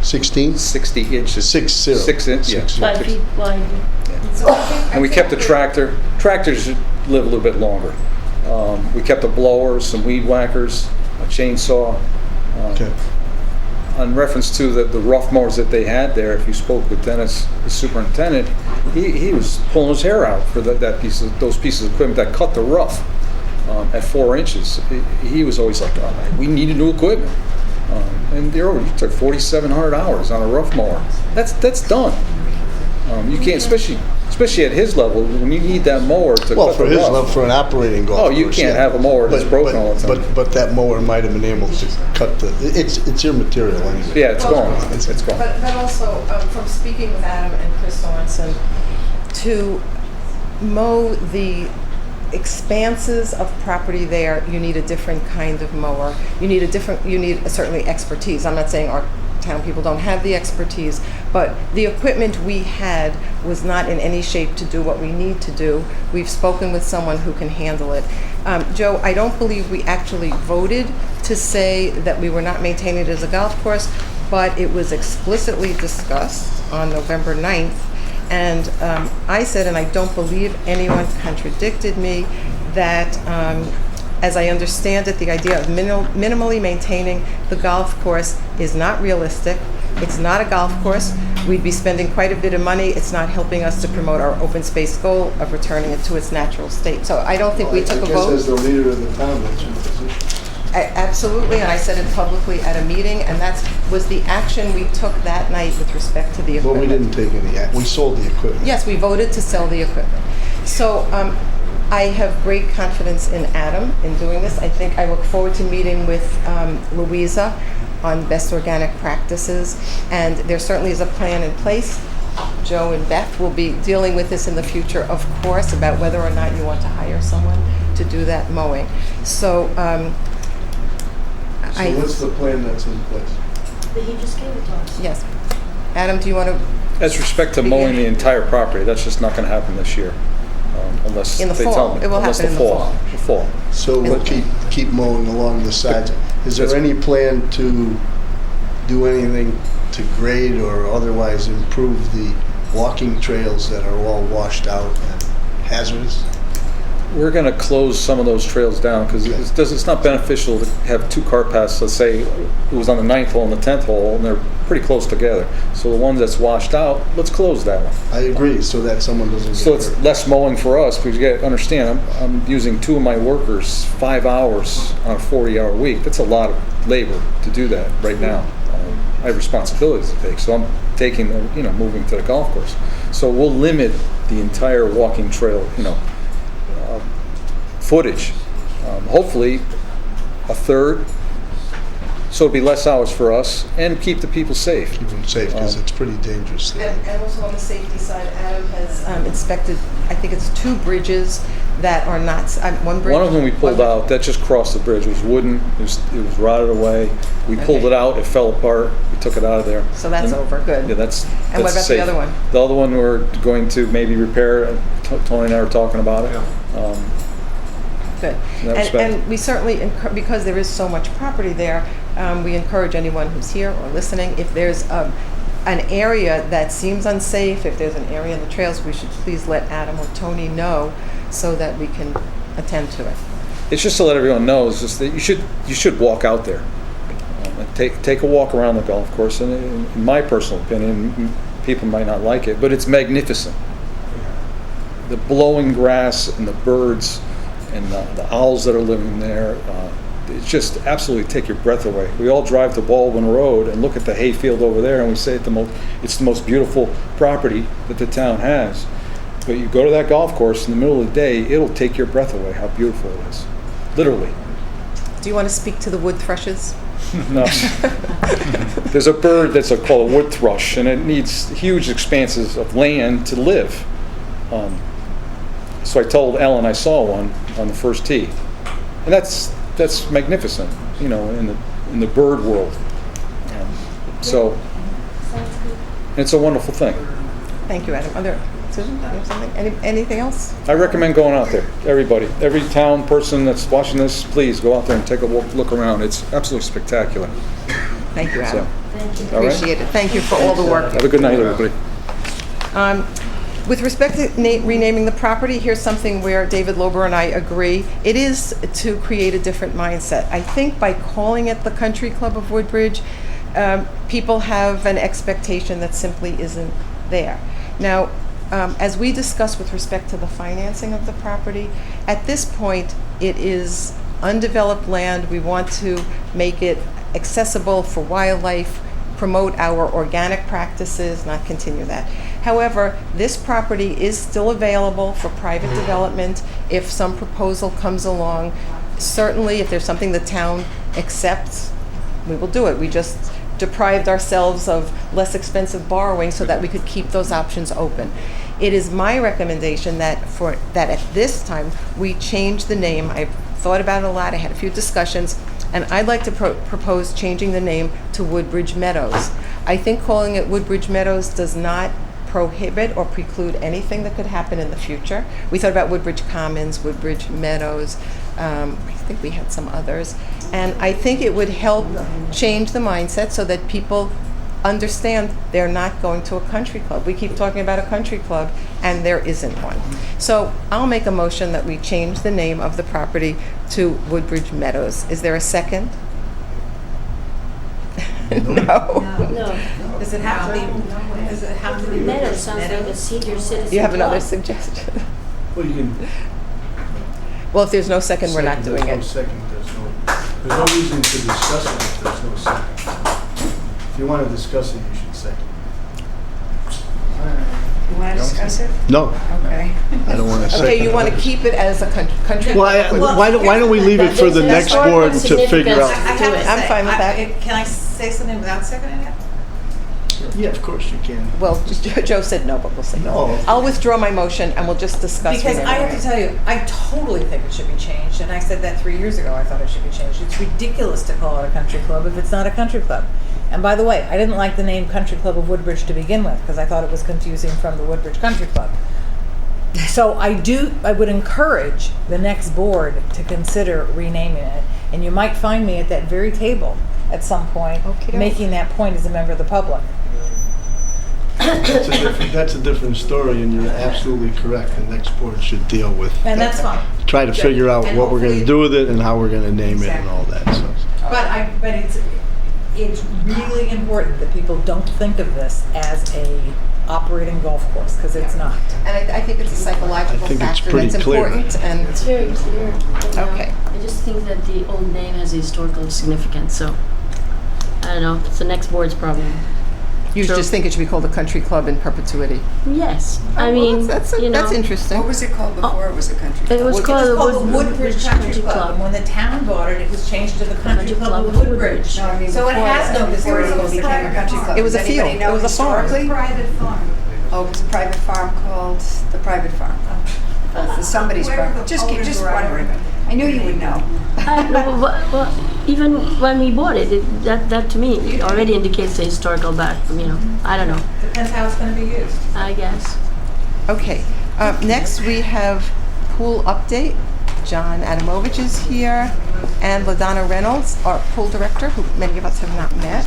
16? 60 inches. 6-0. 6 inches. Yeah. 5 feet wide. And we kept the tractor. Tractors live a little bit longer. We kept the blowers, some weed whackers, a chainsaw. Okay. On reference to the rough mowers that they had there, if you spoke with Dennis, the superintendent, he was pulling his hair out for those pieces of equipment that cut the rough at 4 inches. He was always like, oh, we needed new equipment. And you took 4,700 hours on a rough mower. That's done. You can't, especially especially at his level, when you need that mower to Well, cut for the his rough. level, for an operating golf Oh, course. you can't yeah. have a mower that's broken all the time. But that mower might have been able to cut the, it's your material anyway. Yeah, it's gone. It's gone. But also, from speaking with Adam and Chris Sorensen, to mow the expanses of property there, you need a different kind of mower. You need certainly expertise. I'm not saying our town people don't have the expertise, but the equipment we had was not in any shape to do what we need to do. We've spoken with someone who can handle it. Joe, I don't believe we actually voted to say that we were not maintaining it as a golf course, but it was explicitly discussed on November 9th. And I said, and I don't believe anyone contradicted me, that as I understand it, the idea of minimally maintaining the golf course is not realistic. It's not a golf course. We'd be spending quite a bit of money. It's not helping us to promote our open space goal of returning it to its natural state. So I don't think we took a vote. I guess as the leader of the town, that's your position. Absolutely, and I said it publicly at a meeting, and that was the action we took that night with respect to the Well, equipment. we didn't take any action. We sold the equipment. Yes, we voted to sell the equipment. So I have great confidence in Adam in doing this. I think I look forward to meeting with Louisa on best organic practices, and there certainly is a plan in place. Joe and Beth will be dealing with this in the future, of course, about whether or not you want to hire someone to do that mowing. So So what's the plan that's in place? He just gave it to us. Yes. Adam, do you want to? As respect to mowing the entire property, that's just not going to happen this year, unless In the they fall. tell me. It will Unless happen in the fall. The fall. So we'll keep mowing along the sides. Is there any plan to do anything to grade or otherwise improve the walking trails that are all washed out and hazardous? We're going to close some of those trails down because it's not beneficial to have two cart paths. Let's say it was on the 9th hole and the 10th hole, and they're pretty close together. So the one that's washed out, let's close that one. I agree, so that someone doesn't So get it's hurt. less mowing for us, because you got to understand, I'm using 2 of my workers 5 hours on a 40-hour week. That's a lot of labor to do that right now. I have responsibilities to take, so I'm taking, moving to the golf course. So we'll limit the entire walking trail, footage. Hopefully a third, so it'll be less hours for us and keep the people safe. Keep them safe, because it's pretty dangerous there. And also on the safety side, Adam has inspected, I think it's 2 bridges that are not, one bridge. One of them we pulled out, that just crossed the bridge. It was wooden, it was rotted away. We pulled it out, it fell apart, we took it out of there. So that's over, good. Yeah, that's And what about safe. the other one? The other one we're going to maybe repair. Tony and I were talking about it. Good. In that respect. And we certainly, because there is so much property there, we encourage anyone who's here or listening, if there's an area that seems unsafe, if there's an area in the trails, we should please let Adam or Tony know so that we can attend to it. It's just to let everyone know, is just that you should walk out there. Take a walk around the golf course, and in my personal opinion, people might not like it, but it's magnificent. The blowing grass and the birds and the owls that are living there, it's just absolutely take your breath away. We all drive to Baldwin Road and look at the hayfield over there, and we say it's the most beautiful property that the town has. But you go to that golf course in the middle of the day, it'll take your breath away how beautiful it is. Literally. Do you want to speak to the wood thrushes? No. There's a bird that's called a wood thrush, and it needs huge expanses of land to live. So I told Ellen I saw one on the first tee, and that's magnificent, in the bird world. So it's a wonderful thing. Thank you, Adam. Susan, do you have something? Anything else? I recommend going out there. Everybody, every town person that's watching this, please go out there and take a look around. It's absolutely spectacular. Thank you, Adam. Thank you. Appreciate it. Thank you for all the work. Have a good night, everybody. With respect to renaming the property, here's something where David Lober and I agree. It is to create a different mindset. I think by calling it the Country Club of Woodbridge, people have an expectation that simply isn't there. Now, as we discussed with respect to the financing of the property, at this point, it is undeveloped land. We want to make it accessible for wildlife, promote our organic practices, not continue that. However, this property is still available for private development if some proposal comes along. Certainly, if there's something the town accepts, we will do it. We just deprived ourselves of less expensive borrowing so that we could keep those options open. It is my recommendation that at this time, we change the name. I've thought about it a lot, I had a few discussions, and I'd like to propose changing the name to Woodbridge Meadows. I think calling it Woodbridge Meadows does not prohibit or preclude anything that could happen in the future. We thought about Woodbridge Commons, Woodbridge Meadows, I think we had some others. And I think it would help change the mindset so that people understand they're not going to a country club. We keep talking about a country club, and there isn't one. So I'll make a motion that we change the name of the property to Woodbridge Meadows. Is there a second? No. Does it have to be? Does it have to be? Meadows sounds like a senior citizen. You have another club. suggestion? Well, you can. Well, if there's no second, we're not doing There's no it. second, there's no reason to discuss it if there's no second. If you want to discuss it, you should second. You want to discuss it? No, Okay. I don't want to second. Okay, you want to keep it as a country? Well, why don't we leave it for the next board to figure out? I'm fine with that. Can I say something without seconding it? Yeah, of course you can. Well, Joe said no, but we'll see. No. I'll withdraw my motion and we'll just discuss it Because I have to anyway. tell you, I totally think it should be changed, and I said that 3 years ago, I thought it should be changed. It's ridiculous to call it a country club if it's not a country club. And by the way, I didn't like the name Country Club of Woodbridge to begin with, because I thought it was confusing from the Woodbridge Country Club. So I would encourage the next board to consider renaming it, and you might find me at that very table at some point, making that point as a member of the public. That's a different story, and you're absolutely correct. The next board should deal with. And that's fine. Try to figure out And what we're going to hopefully- do with it and how we're going to name it and all that. So. But it's really important that people don't think of this as a operating golf course, because it's not. And I think it's a psychological I think it's factor pretty that's clear. important. And It's very clear. you know. Okay. I just think that the old name has historical significance, so I don't know. It's the next board's problem. you True. just think it should be called a country club in perpetuity. Yes, I Oh, well, mean, that's you know, interesting. What was it called before it was a country club? it was It called was the called the Woodbridge Country Club, and when the town bought it, it was changed to the Country Club of Woodbridge. No, I mean So it before has that, no before historical it became a country club. It was Does a field. anybody know It was a farm. historically? Private farm. Oh, it was a private farm called the Private Farm. Somebody's Whoever farm. the Just owners were, I don't wondering. remember. I knew you would know. well, even when we bought it, that to me already indicates the historical back. You know, I don't know. Depends how it's going to be used. I guess. Okay. Next, we have pool update. John Adamovich is here, and LaDonna Reynolds, our pool director, who many of us have not met.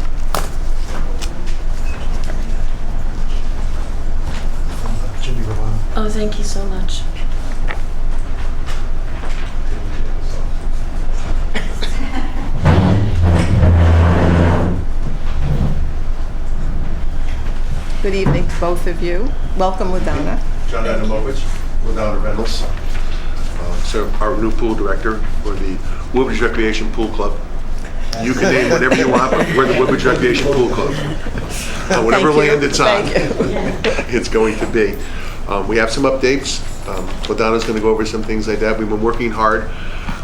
Oh, thank you so much. Good evening to both of you. Welcome, LaDonna. John Adamovich, LaDonna Reynolds. So our new pool director for the Woodbridge Recreation Pool Club. You can name whatever you want, but we're the Woodbridge Recreation Pool Club. Whatever Thank you. land it's on, Thank it's going to be. We have some updates. LaDonna's going to go over some things like that. We've been working hard.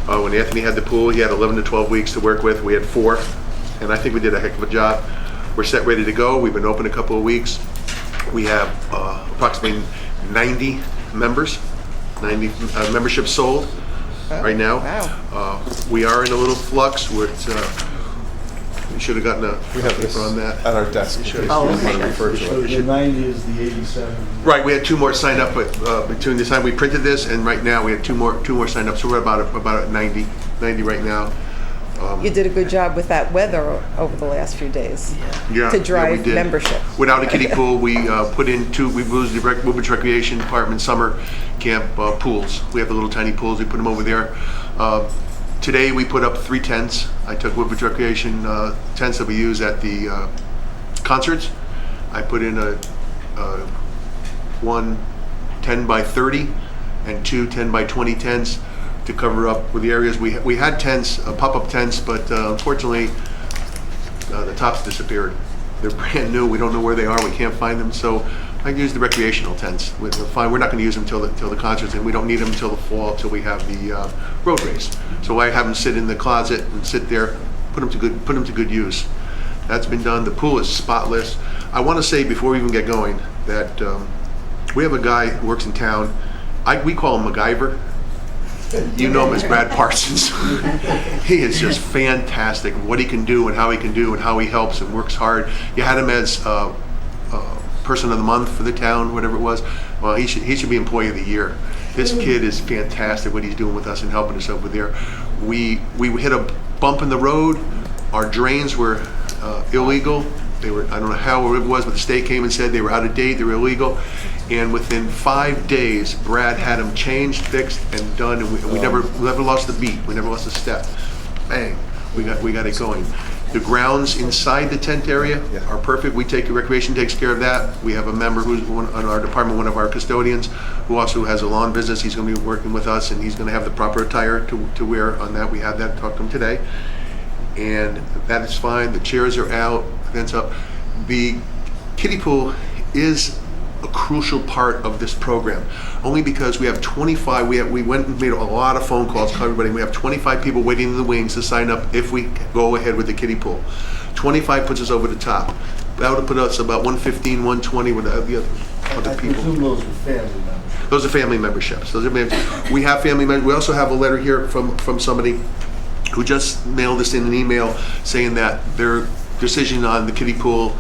When Anthony had the pool, he had 11 to 12 weeks to work with. We had 4, and I think we did a heck of a job. We're set, ready to go. We've been open a couple of weeks. We have approximately 90 members, 90 memberships sold right now. Wow. We are in a little flux. We should have gotten a paper on that. At our desk. Oh, So the 90 is the 87. Right, we had 2 more sign up, but between the time we printed this and right now, we had 2 more sign up. So we're about at 90 right now. You did a good job with that weather over the last few days to drive we did. membership. Without a kiddie pool, we put in 2. We moved the Woodbridge Recreation Department summer camp pools. We have the little tiny pools. We put them over there. Today we put up 3 tents. I took Woodbridge Recreation tents that we use at the concerts. I put in one 10 by 30 and 2 10 by 20 tents to cover up with the areas. We had tents, pop-up tents, but unfortunately the tops disappeared. They're brand new. We don't know where they are. We can't find them. So I use the recreational tents. Fine, we're not going to use them till the concerts, and we don't need them until the fall, till we have the road race. So I have them sit in the closet and sit there, put them to good use. That's been done. The pool is spotless. I want to say before we even get going that we have a guy who works in town. We call him MacGyver. You know him as Brad Parsons. He is just fantastic. What he can do and how he can do and how he helps and works hard. You had him as person of the month for the town, whatever it was. Well, he should be employee of the year. This kid is fantastic. What he's doing with us and helping us over there. We hit a bump in the road. Our drains were illegal. They were, I don't know how it was, but the state came and said they were out of date, they were illegal. And within 5 days, Brad had them changed, fixed, and done, and we never lost the beat. We never lost a step. Bang, we got it going. The grounds inside the tent area are perfect. Recreation takes care of that. We have a member who's on our department, one of our custodians, who also has a lawn business. He's going to be working with us, and he's going to have the proper attire to wear on that. We had that, talked to him today. And that is fine. The chairs are out, events up. The kiddie pool is a crucial part of this program, only because we have 25. We went and made a lot of phone calls to everybody. We have 25 people waiting in the wings to sign up if we go ahead with the kiddie pool. 25 puts us over the top. That would have put us about 115, 120 with the other people. I presume those are family members. Those are family memberships. We have family members. We also have a letter here from somebody who just mailed us in an email saying that their decision on the kiddie pool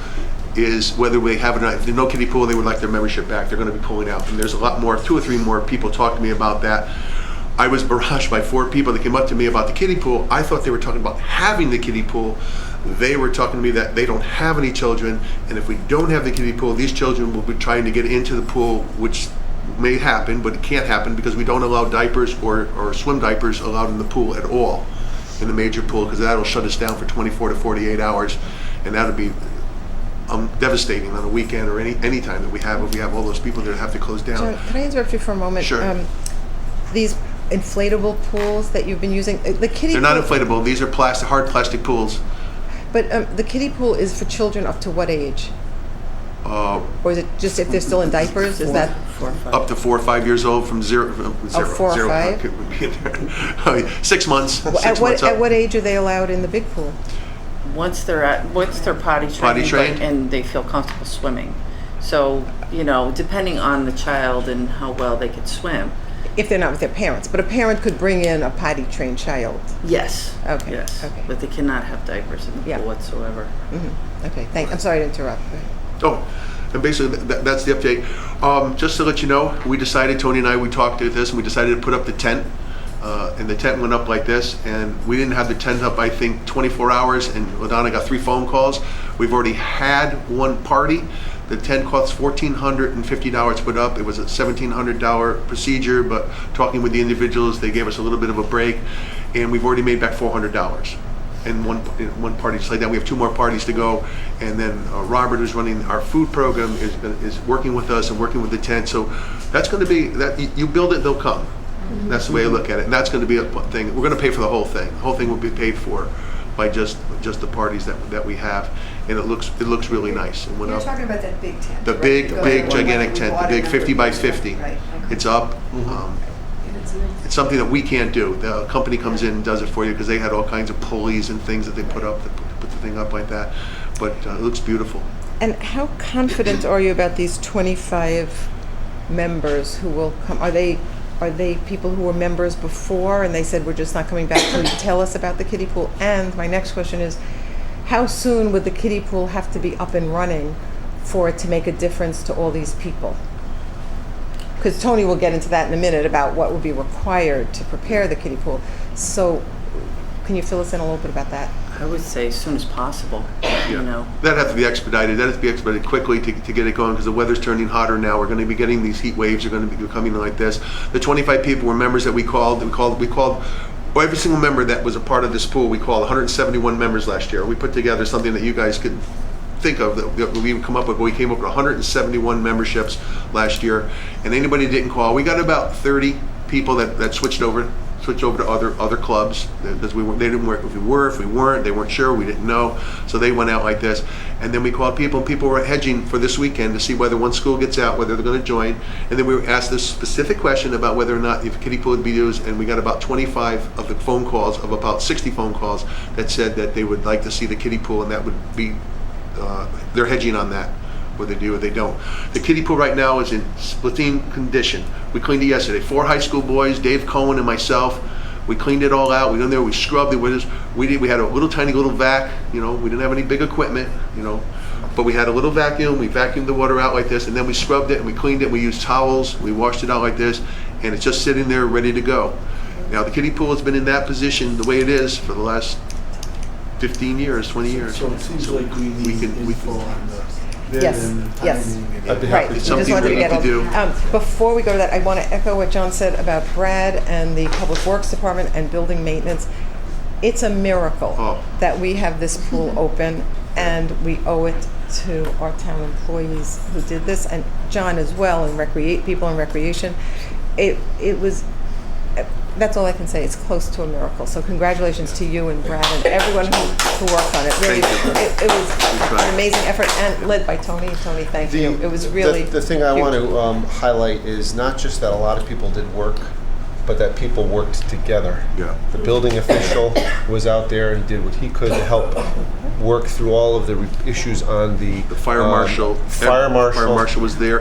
is whether we have it or not. If there's no kiddie pool, they would like their membership back. They're going to be pulling out. And there's a lot more, 2 or 3 more people talked to me about that. I was barraged by 4 people that came up to me about the kiddie pool. I thought they were talking about having the kiddie pool. They were talking to me that they don't have any children, and if we don't have the kiddie pool, these children will be trying to get into the pool, which may happen, but it can't happen because we don't allow diapers or swim diapers allowed in the pool at all, in the major pool, because that'll shut us down for 24 to 48 hours, and that'll be devastating on a weekend or any time that we have all those people that have to close down. John, can I interrupt you for a moment? Sure. These inflatable pools that you've been using, the kiddie They're not inflatable. These are hard plastic pools. But the kiddie pool is for children up to what age? Or is it just if they're still in diapers? Is that 4 or 5? Up to 4 or 5 years old, from zero. 4 or 5? 6 months. At what age are they allowed in the big pool? Once they're potty trained, and they feel comfortable swimming. So, depending on the child and how well they can swim. If they're not with their parents, but a parent could bring in a potty trained child. Yes. Okay. Yes. Okay. But they cannot have diapers in the pool whatsoever. Mm-hmm. Okay. I'm sorry to interrupt. Oh, and basically that's the update. Just to let you know, Tony and I, we talked at this, and we decided to put up the tent. And the tent went up like this, and we didn't have the tent up, I think, 24 hours, and LaDonna got 3 phone calls. We've already had 1 party. The tent costs $1,450 to put up. It was a $1,700 procedure, but talking with the individuals, they gave us a little bit of a break, and we've already made back $400 in one party. Just like that, we have 2 more parties to go, and then Robert, who's running our food program, is working with us and working with the tent. So that's going to be that. You build it, they'll come. That's the way I look at it, and that's going to be a thing. We're going to pay for the whole thing. The whole thing will be paid for by just the parties that we have, and it looks really nice. And You're talking about that big tent. The big gigantic tent, the big 50 by 50. Right. It's up. It's something that we can't do. The company comes in and does it for you because they had all kinds of pulleys and things that they put up to put the thing up like that. But it looks beautiful. And how confident are you about these 25 members who will come? Are they people who were members before and they said we're just not coming back to tell us about the kiddie pool? And my next question is, how soon would the kiddie pool have to be up and running for it to make a difference to all these people? Because Tony will get into that in a minute about what would be required to prepare the kiddie pool. So can you fill us in a little bit about that? I would say as soon as possible. That has to be expedited. That has to be expedited quickly to get it going because the weather's turning hotter now. We're going to be getting these heat waves. Are going to be coming like this. The 25 people were members that we called. We called every single member that was a part of this pool. We called 171 members last year. We put together something that you guys could think of that we would come up with. But we came up with 171 memberships last year, and anybody that didn't call, we got about 30 people that switched over switch over to other clubs, because they didn't work if we weren't, they weren't sure, we didn't know. So they went out like this. And then we called people, and people were hedging for this weekend to see whether one school gets out, whether they're going to join. And then we were asked this specific question about whether or not if kiddie pool would be used, and we got about 25 of the phone calls, of about 60 phone calls, that said that they would like to see the kiddie pool, and that would be, they're hedging on that, whether they do or they don't. The kiddie pool right now is in splitting condition. We cleaned it yesterday. 4 high school boys, Dave Cohen and myself. We cleaned it all out. We went in there, we scrubbed it. We had a little tiny little vac. We didn't have any big equipment. But we had a little vacuum. We vacuumed the water out like this, and then we scrubbed it and we cleaned it. We used towels. We washed it out like this, and it's just sitting there ready to go. Now the kiddie pool has been in that position the way it is for the last 15 years, 20 years. So it seems like we need info on the Yes, yes. Right, It's we just something wanted we to need get to do. Before we go to that, I want to echo what John said about Brad and the Public Works Department and building maintenance. It's a miracle that we have this pool open, and we owe it to our town employees who did this, and John as well, and people in recreation. It was, that's all I can say. It's close to a miracle. So congratulations to you and Brad and everyone who worked on it. Really, it was an amazing effort, and led by Tony. Tony, thank you. It was really the thing I huge. want to highlight is not just that a lot of people did work, but that people worked together. Yeah. The building official was out there and did what he could to help work through all of the issues on the fire marshal. Fire marshal was there.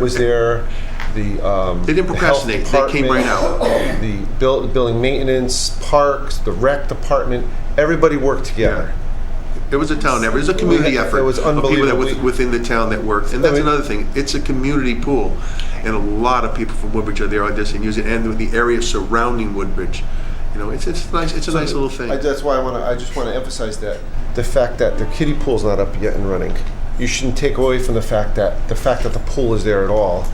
They didn't procrastinate. They came right out. The building maintenance, parks, the rec department, everybody worked together. It was a town effort. It was a community effort. It was of people that unbelievable. within the town that worked. And that's another thing. It's a community pool. And a lot of people from Woodbridge are there on this and use it, and the area surrounding Woodbridge. It's nice. It's a nice little thing. That's why I just want to emphasize that the fact that the kiddie pool's not up yet and running, you shouldn't take away from the fact that the pool is there at all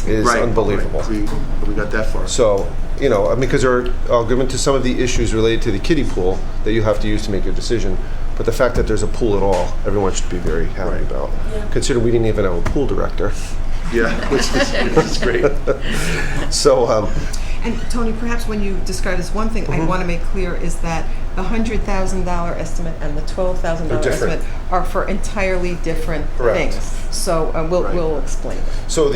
is unbelievable. Right. We got that far. So, because I'll go into some of the issues related to the kiddie pool that you have to use to make your decision. But the fact that there's a pool at all, everyone should be very happy about. Yeah. Considering we didn't even have a pool director. Yeah, which is great. So, and Tony, perhaps when you describe this, one thing I want to make clear is that the $100,000 estimate and the $12,000 estimate are for entirely different things. So we'll explain it. So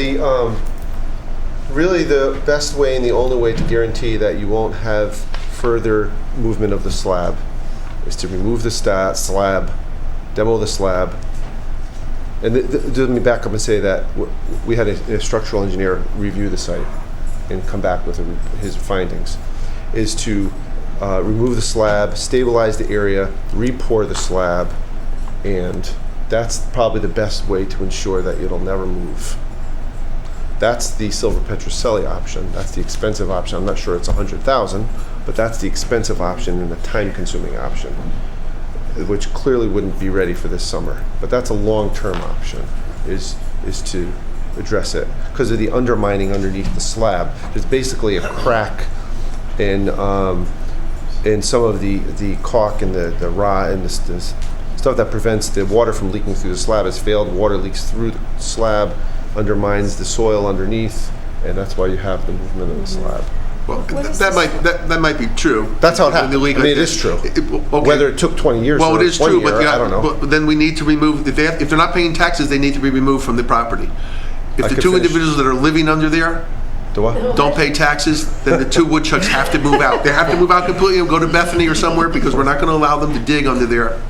really the best way and the only way to guarantee that you won't have further movement of the slab is to remove the slab, demo the slab. And let me back up and say that we had a structural engineer review the site and come back with his findings, is to remove the slab, stabilize the area, re-pour the slab, and that's probably the best way to ensure that it'll never move. That's the silver petrocelli option. That's the expensive option. I'm not sure it's $100,000, but that's the expensive option and the time-consuming option, which clearly wouldn't be ready for this summer. But that's a long-term option, is to address it. Because of the undermining underneath the slab, there's basically a crack in some of the caulk and the rod and this stuff that prevents the water from leaking through the slab has failed. Water leaks through the slab, undermines the soil underneath, and that's why you have the movement of the slab. Well, that might be true. That's how it happened. It is true. Whether it took 20 years well, or it is 1 true, year, I don't know. But then we need to remove, if they're not paying taxes, they need to be removed from the property. If the two individuals that are living under there don't pay taxes, then the two woodchucks have to move out. They have to move out completely and go to Bethany or somewhere, because we're not going to allow them to dig under there.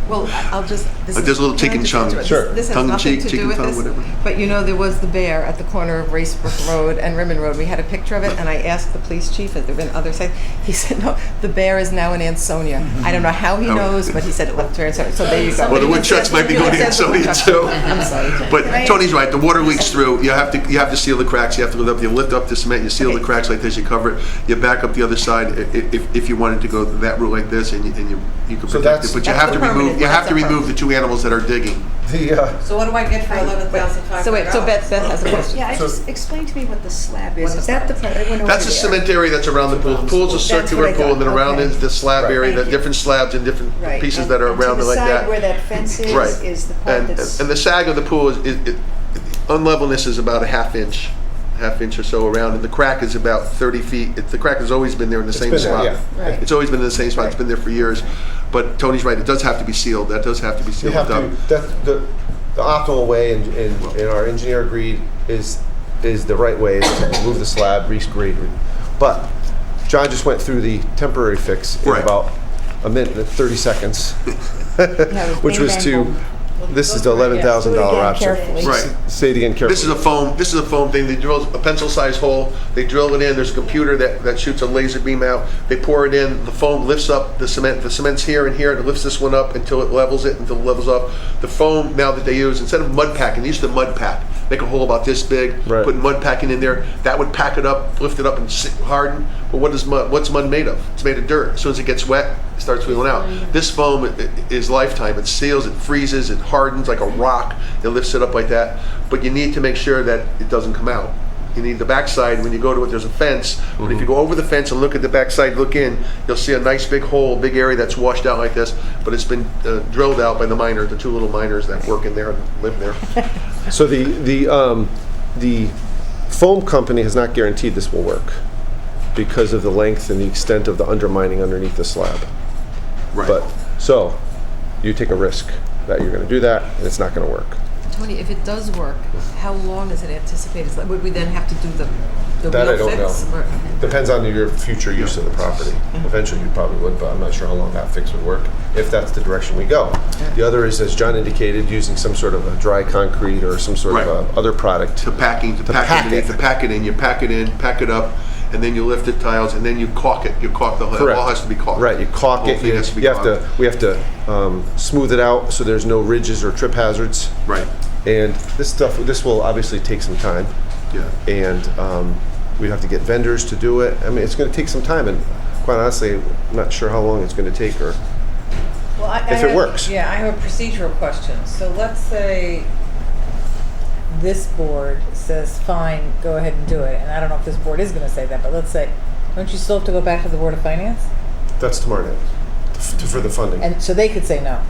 Well, I'll just... There's a little chicken chunk. Sure. This has nothing to do with this, whatever. but there was the bear at the corner of Racebrook Road and Rimmon Road. We had a picture of it, and I asked the police chief, has there been other sites? He said, no, the bear is now in Ansonia. I don't know how he knows, but he said it left to Ansonia. So there you go. Well, the woodchucks might be going to Ansonia too. I'm sorry. But Tony's right. The water leaks through. You have to seal the cracks. You have to lift up the cement. You seal the cracks like this. You cover it. You back up the other side if you wanted to go that route like this, and you can protect it. But you have to remove the two animals that are digging. So what do I get for $11,500? So Beth has a question. Yeah, just explain to me what the slab is. Is that the part? That's a cement area that's around the pool. The pool's a circular pool, and then around is the slab area, the different slabs and different pieces that are around it like that. To the side where that fence is the part that's... And the sag of the pool is unlevelness is about a half inch half inch or so around, and the crack is about 30 feet. The crack has always been there in the same been there, spot. yeah. Right. It's always been in the same spot. It's been there for years. But Tony's right. It does have to be sealed. That does have to be You sealed have up. to, the optimal way, and our engineer agreed, is the right way, is to remove the slab, re-grade. But John just went through the temporary fix in Right. about a minute and 30 seconds, which was to, this is the $11,000 option. Right. Say it again carefully. This is a foam thing. They drill a pencil-sized hole. They drill it in. There's a computer that shoots a laser beam out. They pour it in. The foam lifts up the cement. The cement's here and here, and it lifts this one up until it levels it, until it levels up. The foam now that they use, instead of mud packing, they used to mud pack. Make a hole about this big, Right. put mud packing in there. That would pack it up, lift it up, and harden. But what is mud? What's mud made of? It's made of dirt. As soon as it gets wet, it starts wheeling out. This foam is lifetime. It seals, it freezes, it hardens like a rock. It lifts it up like that. But you need to make sure that it doesn't come out. You need the backside. When you go to it, there's a fence. But if you go over the fence and look at the backside, look in, you'll see a nice big hole, big area that's washed out like this. But it's been drilled out by the miners, the two little miners that work in there and live there. So the foam company has not guaranteed this will work because of the length and the extent of the undermining underneath the slab. Right. But, so, you take a risk that you're gonna do that, and it's not gonna work. Tony, if it does work, how long is it anticipated? Would we then have to do the That I real don't fix? know. Or- Depends on your future use of the property. Eventually, you probably would, but I'm not sure how long that fix would work, if that's the direction we go. The other is, as John indicated, using some sort of a dry concrete or some sort of a other product. To pack it in, you pack it in, pack it up, and then you lift the tiles, and then you caulk it. You caulk the whole. It all has to be caulked. Right, you caulk The it, whole thing has to be caulked. we have to smooth it out so there's no ridges or trip hazards. Right. And this will obviously take some time. Yeah. And we'd have to get vendors to do it. I mean, it's gonna take some time, and quite honestly, I'm not sure how long it's gonna take, or Well, if it works. Yeah, I have a procedural question. So let's say this board says, fine, go ahead and do it. And I don't know if this board is gonna say that, but let's say, don't you still have to go back to the Board of Finance? That's tomorrow night, for the funding. And so they could say no.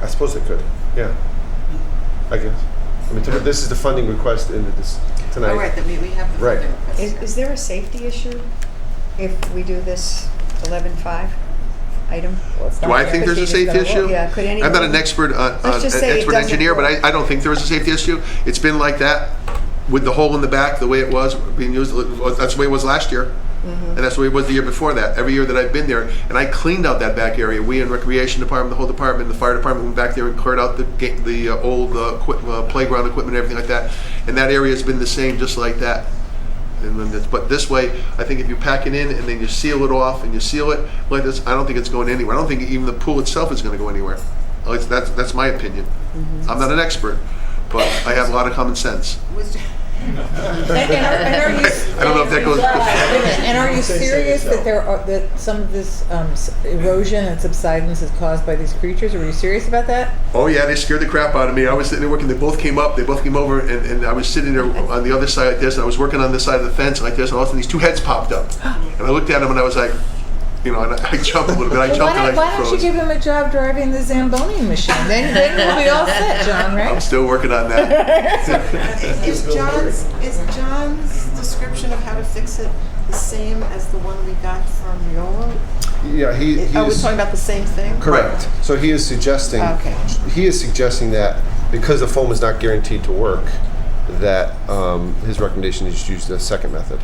I suppose they could, yeah. I guess. I mean, this is the funding request into this tonight. Oh, right, we have the Right. funding request. Is there a safety issue if we do this 11.5 item? Do I think there's a safety issue? Yeah, could anyone? I'm not an expert, Let's just say it expert doesn't engineer, but work. I don't think there is a safety issue. It's been like that with the hole in the back, the way it was being used. That's the way it was last year, and that's the way it was the year before that. Every year that I've been there, and I cleaned out that back area. We in Recreation Department, the whole department, the fire department went back there and cleared out the old playground equipment and everything like that. And that area has been the same, just like that. But this way, I think if you pack it in and then you seal it off and you seal it like this, I don't think it's going anywhere. I don't think even the pool itself is going to go anywhere. That's my opinion. I'm not an expert, but I have a lot of common sense. And are you, I don't know if that goes. and are you serious that some of this erosion and subsidence is caused by these creatures? Are you serious about that? Oh yeah, they scared the crap out of me. I was sitting there working. They both came over, and I was sitting there on the other side like this, and I was working on this side of the fence like this, and all of a sudden these two heads popped up, and I looked at them and I was like, and I jumped a little bit. I jumped and I Why don't you froze. give him a job driving the Zamboni machine? Then we'll be all set, John, right? I'm still working on that. Is John's description of how to fix it the same as the one we got from Riolo? Yeah, he Are we is talking about the same thing? correct. So he is suggesting. Okay. He is suggesting that because the foam is not guaranteed to work, that his recommendation is to use the second method.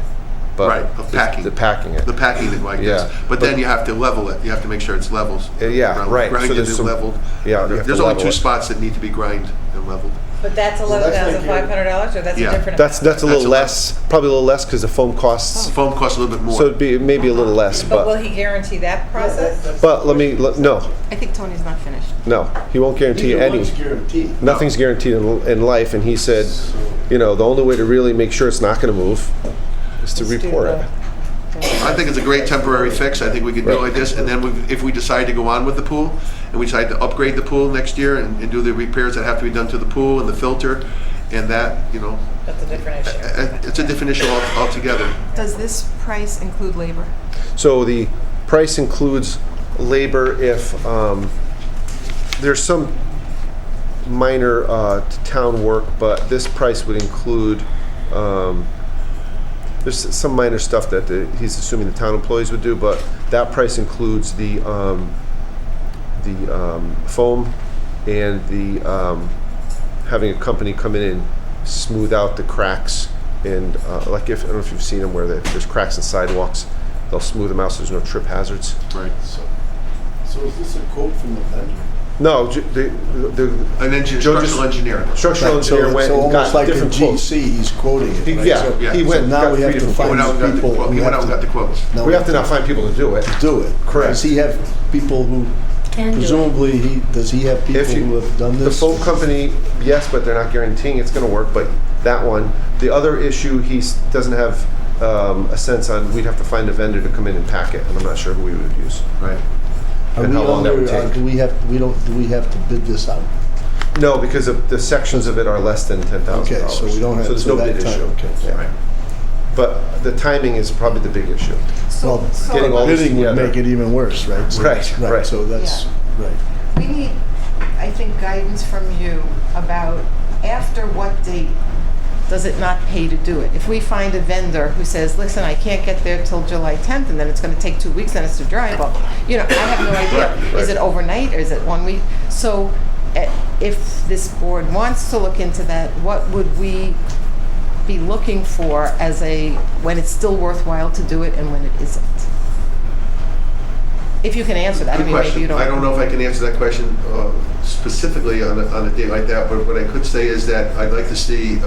But Right, of packing. The packing it. The packing it like Yeah. this. But then you have to level it. You have to make sure it's levels. Yeah, right. Grind So it there's and some- leveled. Yeah, you have There's to only level two it. spots that need to be grind and leveled. But that's Well, that's like $11,500, or that's Yeah. a different? That's a That's little a less, probably a little less because the foam costs. Foam costs a little bit more. So it'd be maybe a little less, But will but he guarantee that process? no, I think Tony's not finished. no, he won't guarantee Neither any. one's guaranteed. Nothing's guaranteed in life, and he said, the only way to really make sure it's not going to move is to report it. I think it's a great temporary fix. I think we can do it like this, and then if we decide to go on with the pool, and we decide to upgrade the pool next year and do the repairs that have to be done to the pool and the filter, and that, That's a different issue. it's a different issue altogether. Does this price include labor? So the price includes labor if there's some minor town work, but this price would include There's some minor stuff that he's assuming the town employees would do, but that price includes the foam and the having a company come in and smooth out the cracks and like I don't know if you've seen them where there's cracks in sidewalks, they'll smooth them out so there's no trip hazards. Right. So is this a quote from the vendor? No, structural engineer. Structural engineer went so and almost got like in different GC, quotes. he's quoting it. Right? Yeah, so, he went. So now we have to find people. He went out and got the quotes. We have to now find people to do it. Do it. Correct. Does he have people who? Presumably, does he have people who have done this? The foam company, yes, but they're not guaranteeing it's going to work. But that one, the other issue, he doesn't have a sense on. We'd have to find a vendor to come in and pack it, and I'm not sure who we would use. Right. And how long that would take. Do we have to bid this out? No, because the sections of it are less than $10,000. Okay, so we don't have. So there's no bid issue. Okay. Yeah. Right. But the timing is probably the big issue. So getting all this bidding would together. make it even worse, right? So Right. So that's right. We need, I think, guidance from you about after what date does it not pay to do it? If we find a vendor who says, listen, I can't get there till July 10th, and then it's going to take 2 weeks, and it's a drive up. I have no idea. Right. Is it overnight, or is it 1 week? So if this board wants to look into that, what would we be looking for as when it's still worthwhile to do it and when it isn't? If you can answer that. Good question. Maybe you don't. I don't know if I can answer that question specifically on a date like that, but what I could say is that I'd like to see,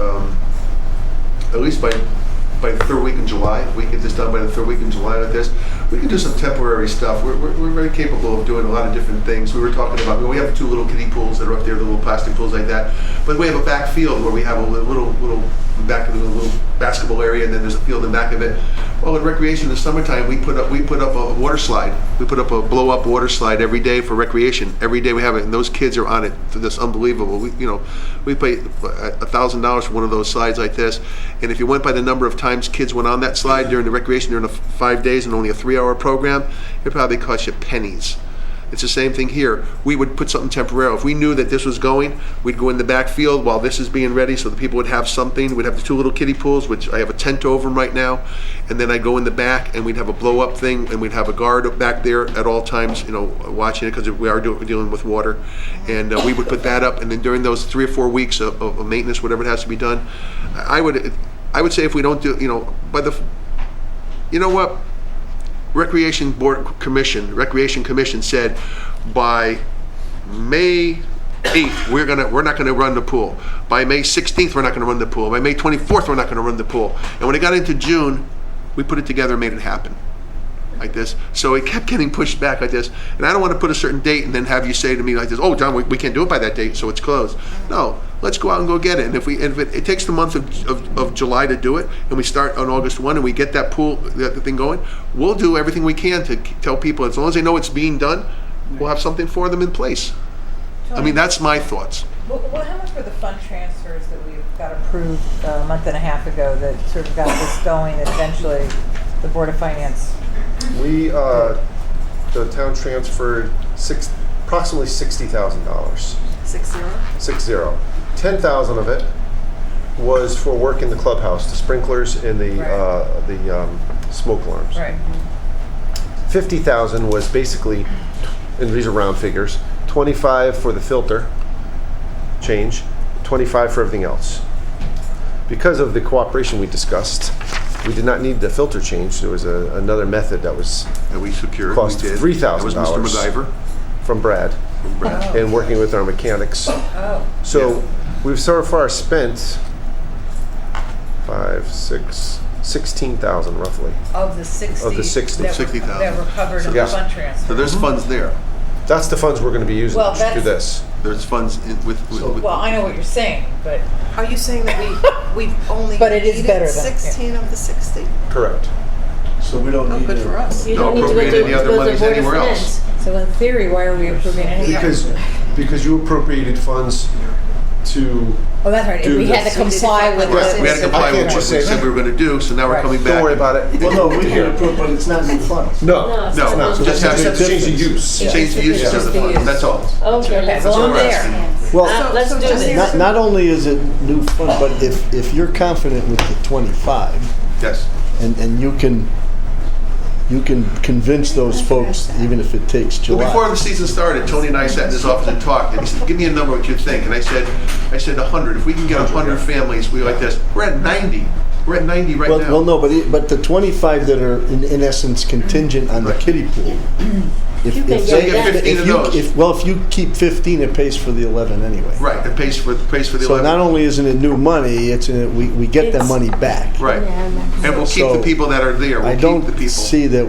at least by the third week in July, if we get this done by the third week in July like this, we can do some temporary stuff. We're very capable of doing a lot of different things. We were talking about, we have 2 little kiddie pools that are up there, the little plastic pools like that, but we have a back field where we have a little back of the little basketball area, and then there's a field in the back of it. Well, in recreation in the summertime, we put up a water slide. We put up a blow-up water slide every day for recreation. Every day we have it, and those kids are on it. That's unbelievable. We pay $1,000 for one of those slides like this, and if you went by the number of times kids went on that slide during the recreation during the 5 days and only a 3-hour program, it probably cost you pennies. It's the same thing here. We would put something temporary. If we knew that this was going, we'd go in the back field while this is being ready so the people would have something. We'd have the 2 little kiddie pools, which I have a tent over them right now, and then I'd go in the back and we'd have a blow-up thing, and we'd have a guard back there at all times, watching it, because we are dealing with water. And we would put that up, and then during those 3 or 4 weeks of maintenance, whatever it has to be done, I would say if we don't do, what? Recreation Commission said by May 8th we're not gonna run the pool. By May 16th we're not gonna run the pool. By May 24th we're not gonna run the pool. And when it got into June, we put it together and made it happen. Like this. So it kept getting pushed back like this. And I don't want to put a certain date and then have you say to me like this, oh, John, we can't do it by that date, so it's closed. No, let's go out and go get it. And if it takes the month of July to do it, and we start on August 1 and we get that pool, the thing going, we'll do everything we can to tell people, as long as they know it's being done, we'll have something for them in place. I mean, that's my thoughts. Well, how much were the fund transfers that we got approved a month and a half ago that sort of got this going, that eventually the Board of Finance? The town transferred approximately $60,000. 60. 10,000 of it was for work in the clubhouse, the sprinklers and the smoke alarms. Right. 50,000 was basically, and these are round figures, 25 for the filter change, 25 for everything else. Because of the cooperation we discussed, we did not need the filter change. There was another method that we secured. Cost $3,000. That was Mr. MacGyver. From Brad. And working with our mechanics. Oh. So we've so far spent 16,000 roughly. Of the 60. Of the 60. That were covered in the fund transfer. So there's funds there. That's the funds we're going to be using to do this. There's funds Well, I know what you're saying, but are you saying that we've only but it is better than 16 of the 60? Correct. So we don't need good for us. You don't need to go to any other monies anywhere else. So in theory, why are we approving anything? Because you appropriated funds to. Oh, that's right. We had to comply with We had to comply with what we said we were going to do, so now we're coming back. Don't worry about it. Well, no, we can approve, but it's not new funds. No, it's not. Just have to change the use. Change the uses of the funds, that's all. Okay, so I'm there. Well, let's do this. Not only is it new fund, but if you're confident with the 25, yes, and you can convince those folks, even if it takes July. Well, before the season started, Tony and I sat in his office and talked, and he said, give me a number what you think. And I said 100. If we can get 100 families, we like this. We're at 90. We're at 90 right now. Well, no, but the 25 that are in essence contingent on the kiddie pool. If You can get 15 of those. If you keep 15, it pays for the 11 anyway. Right, it pays for the So 11. not only isn't it new money, we get that money back. Right. And we'll keep So, the people that are there. I We'll don't keep the people. see that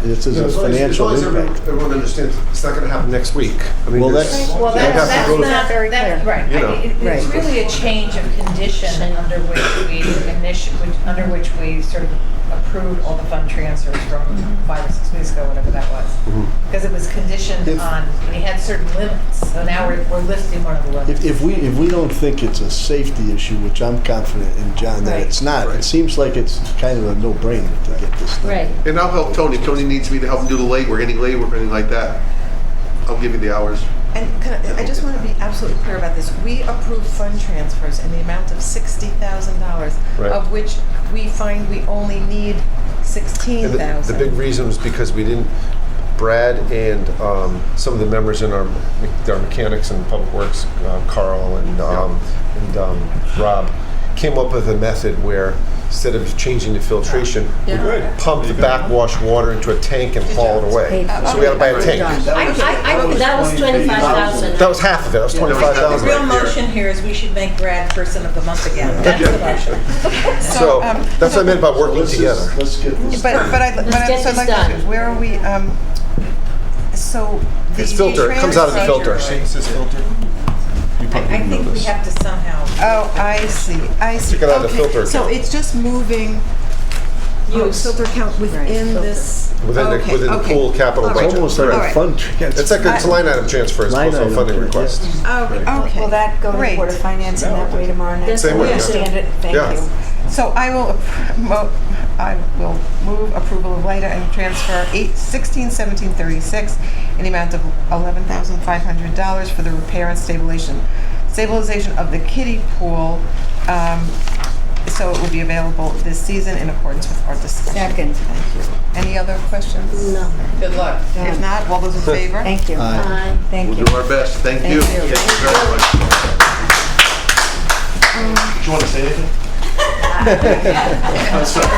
this is a financial impact. Everyone understands, it's not gonna happen next week. I mean, Well, there's- that's- Well, they have to that's go to- not very clear. Right. You know. It's really a change of condition under which we sort of approved all the fund transfers from 5 or 6 weeks ago, whatever that was. Because it was conditioned on, we had certain limits, so now we're lifting one of the limits. If we don't think it's a safety issue, which I'm confident in, John, that Right. it's not, it seems like it's kind of a no-brainer to get this done. Right. And I'll help Tony. If Tony needs me to help him do the legwork, any legwork or anything like that, I'll give you the hours. And I just want to be absolutely clear about this. We approved fund transfers in the amount of $60,000, Right. of which we find we only need And $16,000. the big reason was because we didn't, Brad and some of the members in our mechanics and public works, Carl and Rob, came up with a method where instead of changing the filtration, we pump the backwash water into a tank and haul it away. So we had to buy a tank. That was 25,000. That was half of it. That was The 25,000. real motion here is we should make Brad person of the month again. That's the motion. So that's what I meant about working together. Let's get this. But I'd get like this to, done. where are we, so the It's filter. It comes out of the filter. transfer- See, it says filter. I think we have to somehow. Oh, I see. Took it out of the Okay, filter so account. it's just moving filter count within this. Within the pool capital All right. budget. It's almost like All a right. fund transfer. It's like it's a line item transfer as Line opposed to a item, funding yes. request. Okay. Will that go to the Great. Board of Finance in that way tomorrow night? Same way, yeah. Understand it, thank Yeah. you. So I will move approval of LIDA and transfer 16-17-36 in the amount of $11,500 for the repair and stabilization of the kiddie pool. So it will be available this season in accordance with our discussion. Second. Thank you. Any other questions? No. Good luck. If not, all those in favor? Thank you. Aye. Thank We'll you. do our best. Thank you. Thank you. Thank you very much. Do you want to say anything? I'm sorry.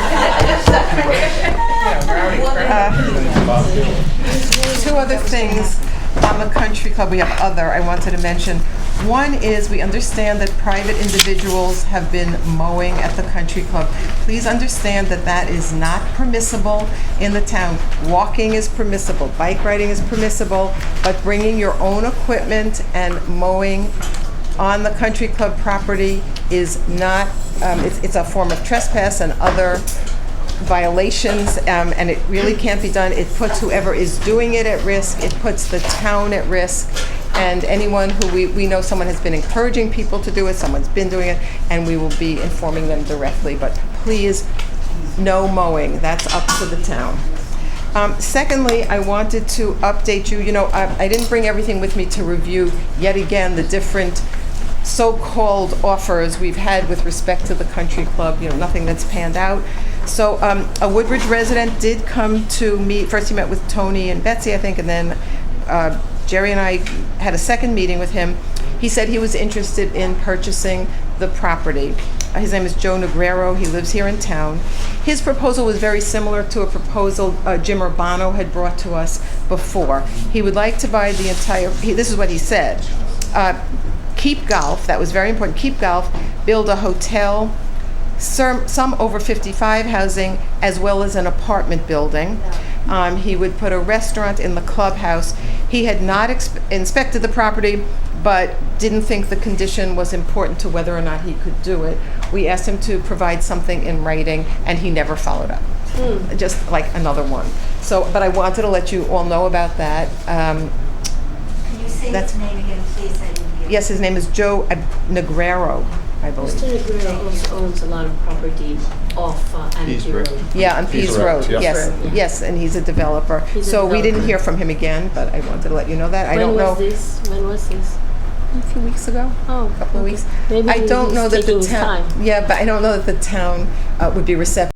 Two other things on the country club we have other I wanted to mention. One is we understand that private individuals have been mowing at the country club. Please understand that that is not permissible in the town. Walking is permissible, bike riding is permissible, but bringing your own equipment and mowing on the country club property is not, it's a form of trespass and other violations, and it really can't be done. It puts whoever is doing it at risk, it puts the town at risk, and anyone who we know someone has been encouraging people to do it, someone's been doing it, and we will be informing them directly. But please, no mowing, that's up to the town. Secondly, I wanted to update you. You know, I didn't bring everything with me to review yet again the different so-called offers we've had with respect to the country club, you know, nothing that's panned out. So a Woodbridge resident did come to meet, first he met with Tony and Betsy, I think, and then Jerry and I had a second meeting with him. He said he was interested in purchasing the property. His name is Joe Negrero. He lives here in town. His proposal was very similar to a proposal Jim Urbano had brought to us before. He would like to buy the entire, this is what he said, keep golf, that was very important, keep golf, build a hotel, some over 55 housing, as well as an apartment building. He would put a restaurant in the clubhouse. He had not inspected the property, but didn't think the condition was important to whether or not he could do it. We asked him to provide something in writing, and he never followed up. Just like another one. So, but I wanted to let you all know about that. Can you say his name again, please? Yes, his name is Joe Negrero, I believe. Mr. Negrero also owns a lot of property off Amity Road. Yeah, on Pease Road, yes. Yeah. Yes, and he's a developer. So we didn't hear from him again, but I wanted to let you know that. I don't know. When was this? A few weeks ago. Oh, a couple of weeks. Maybe I don't know that the taking his town. time. Yeah, but I don't know that the town would be receptive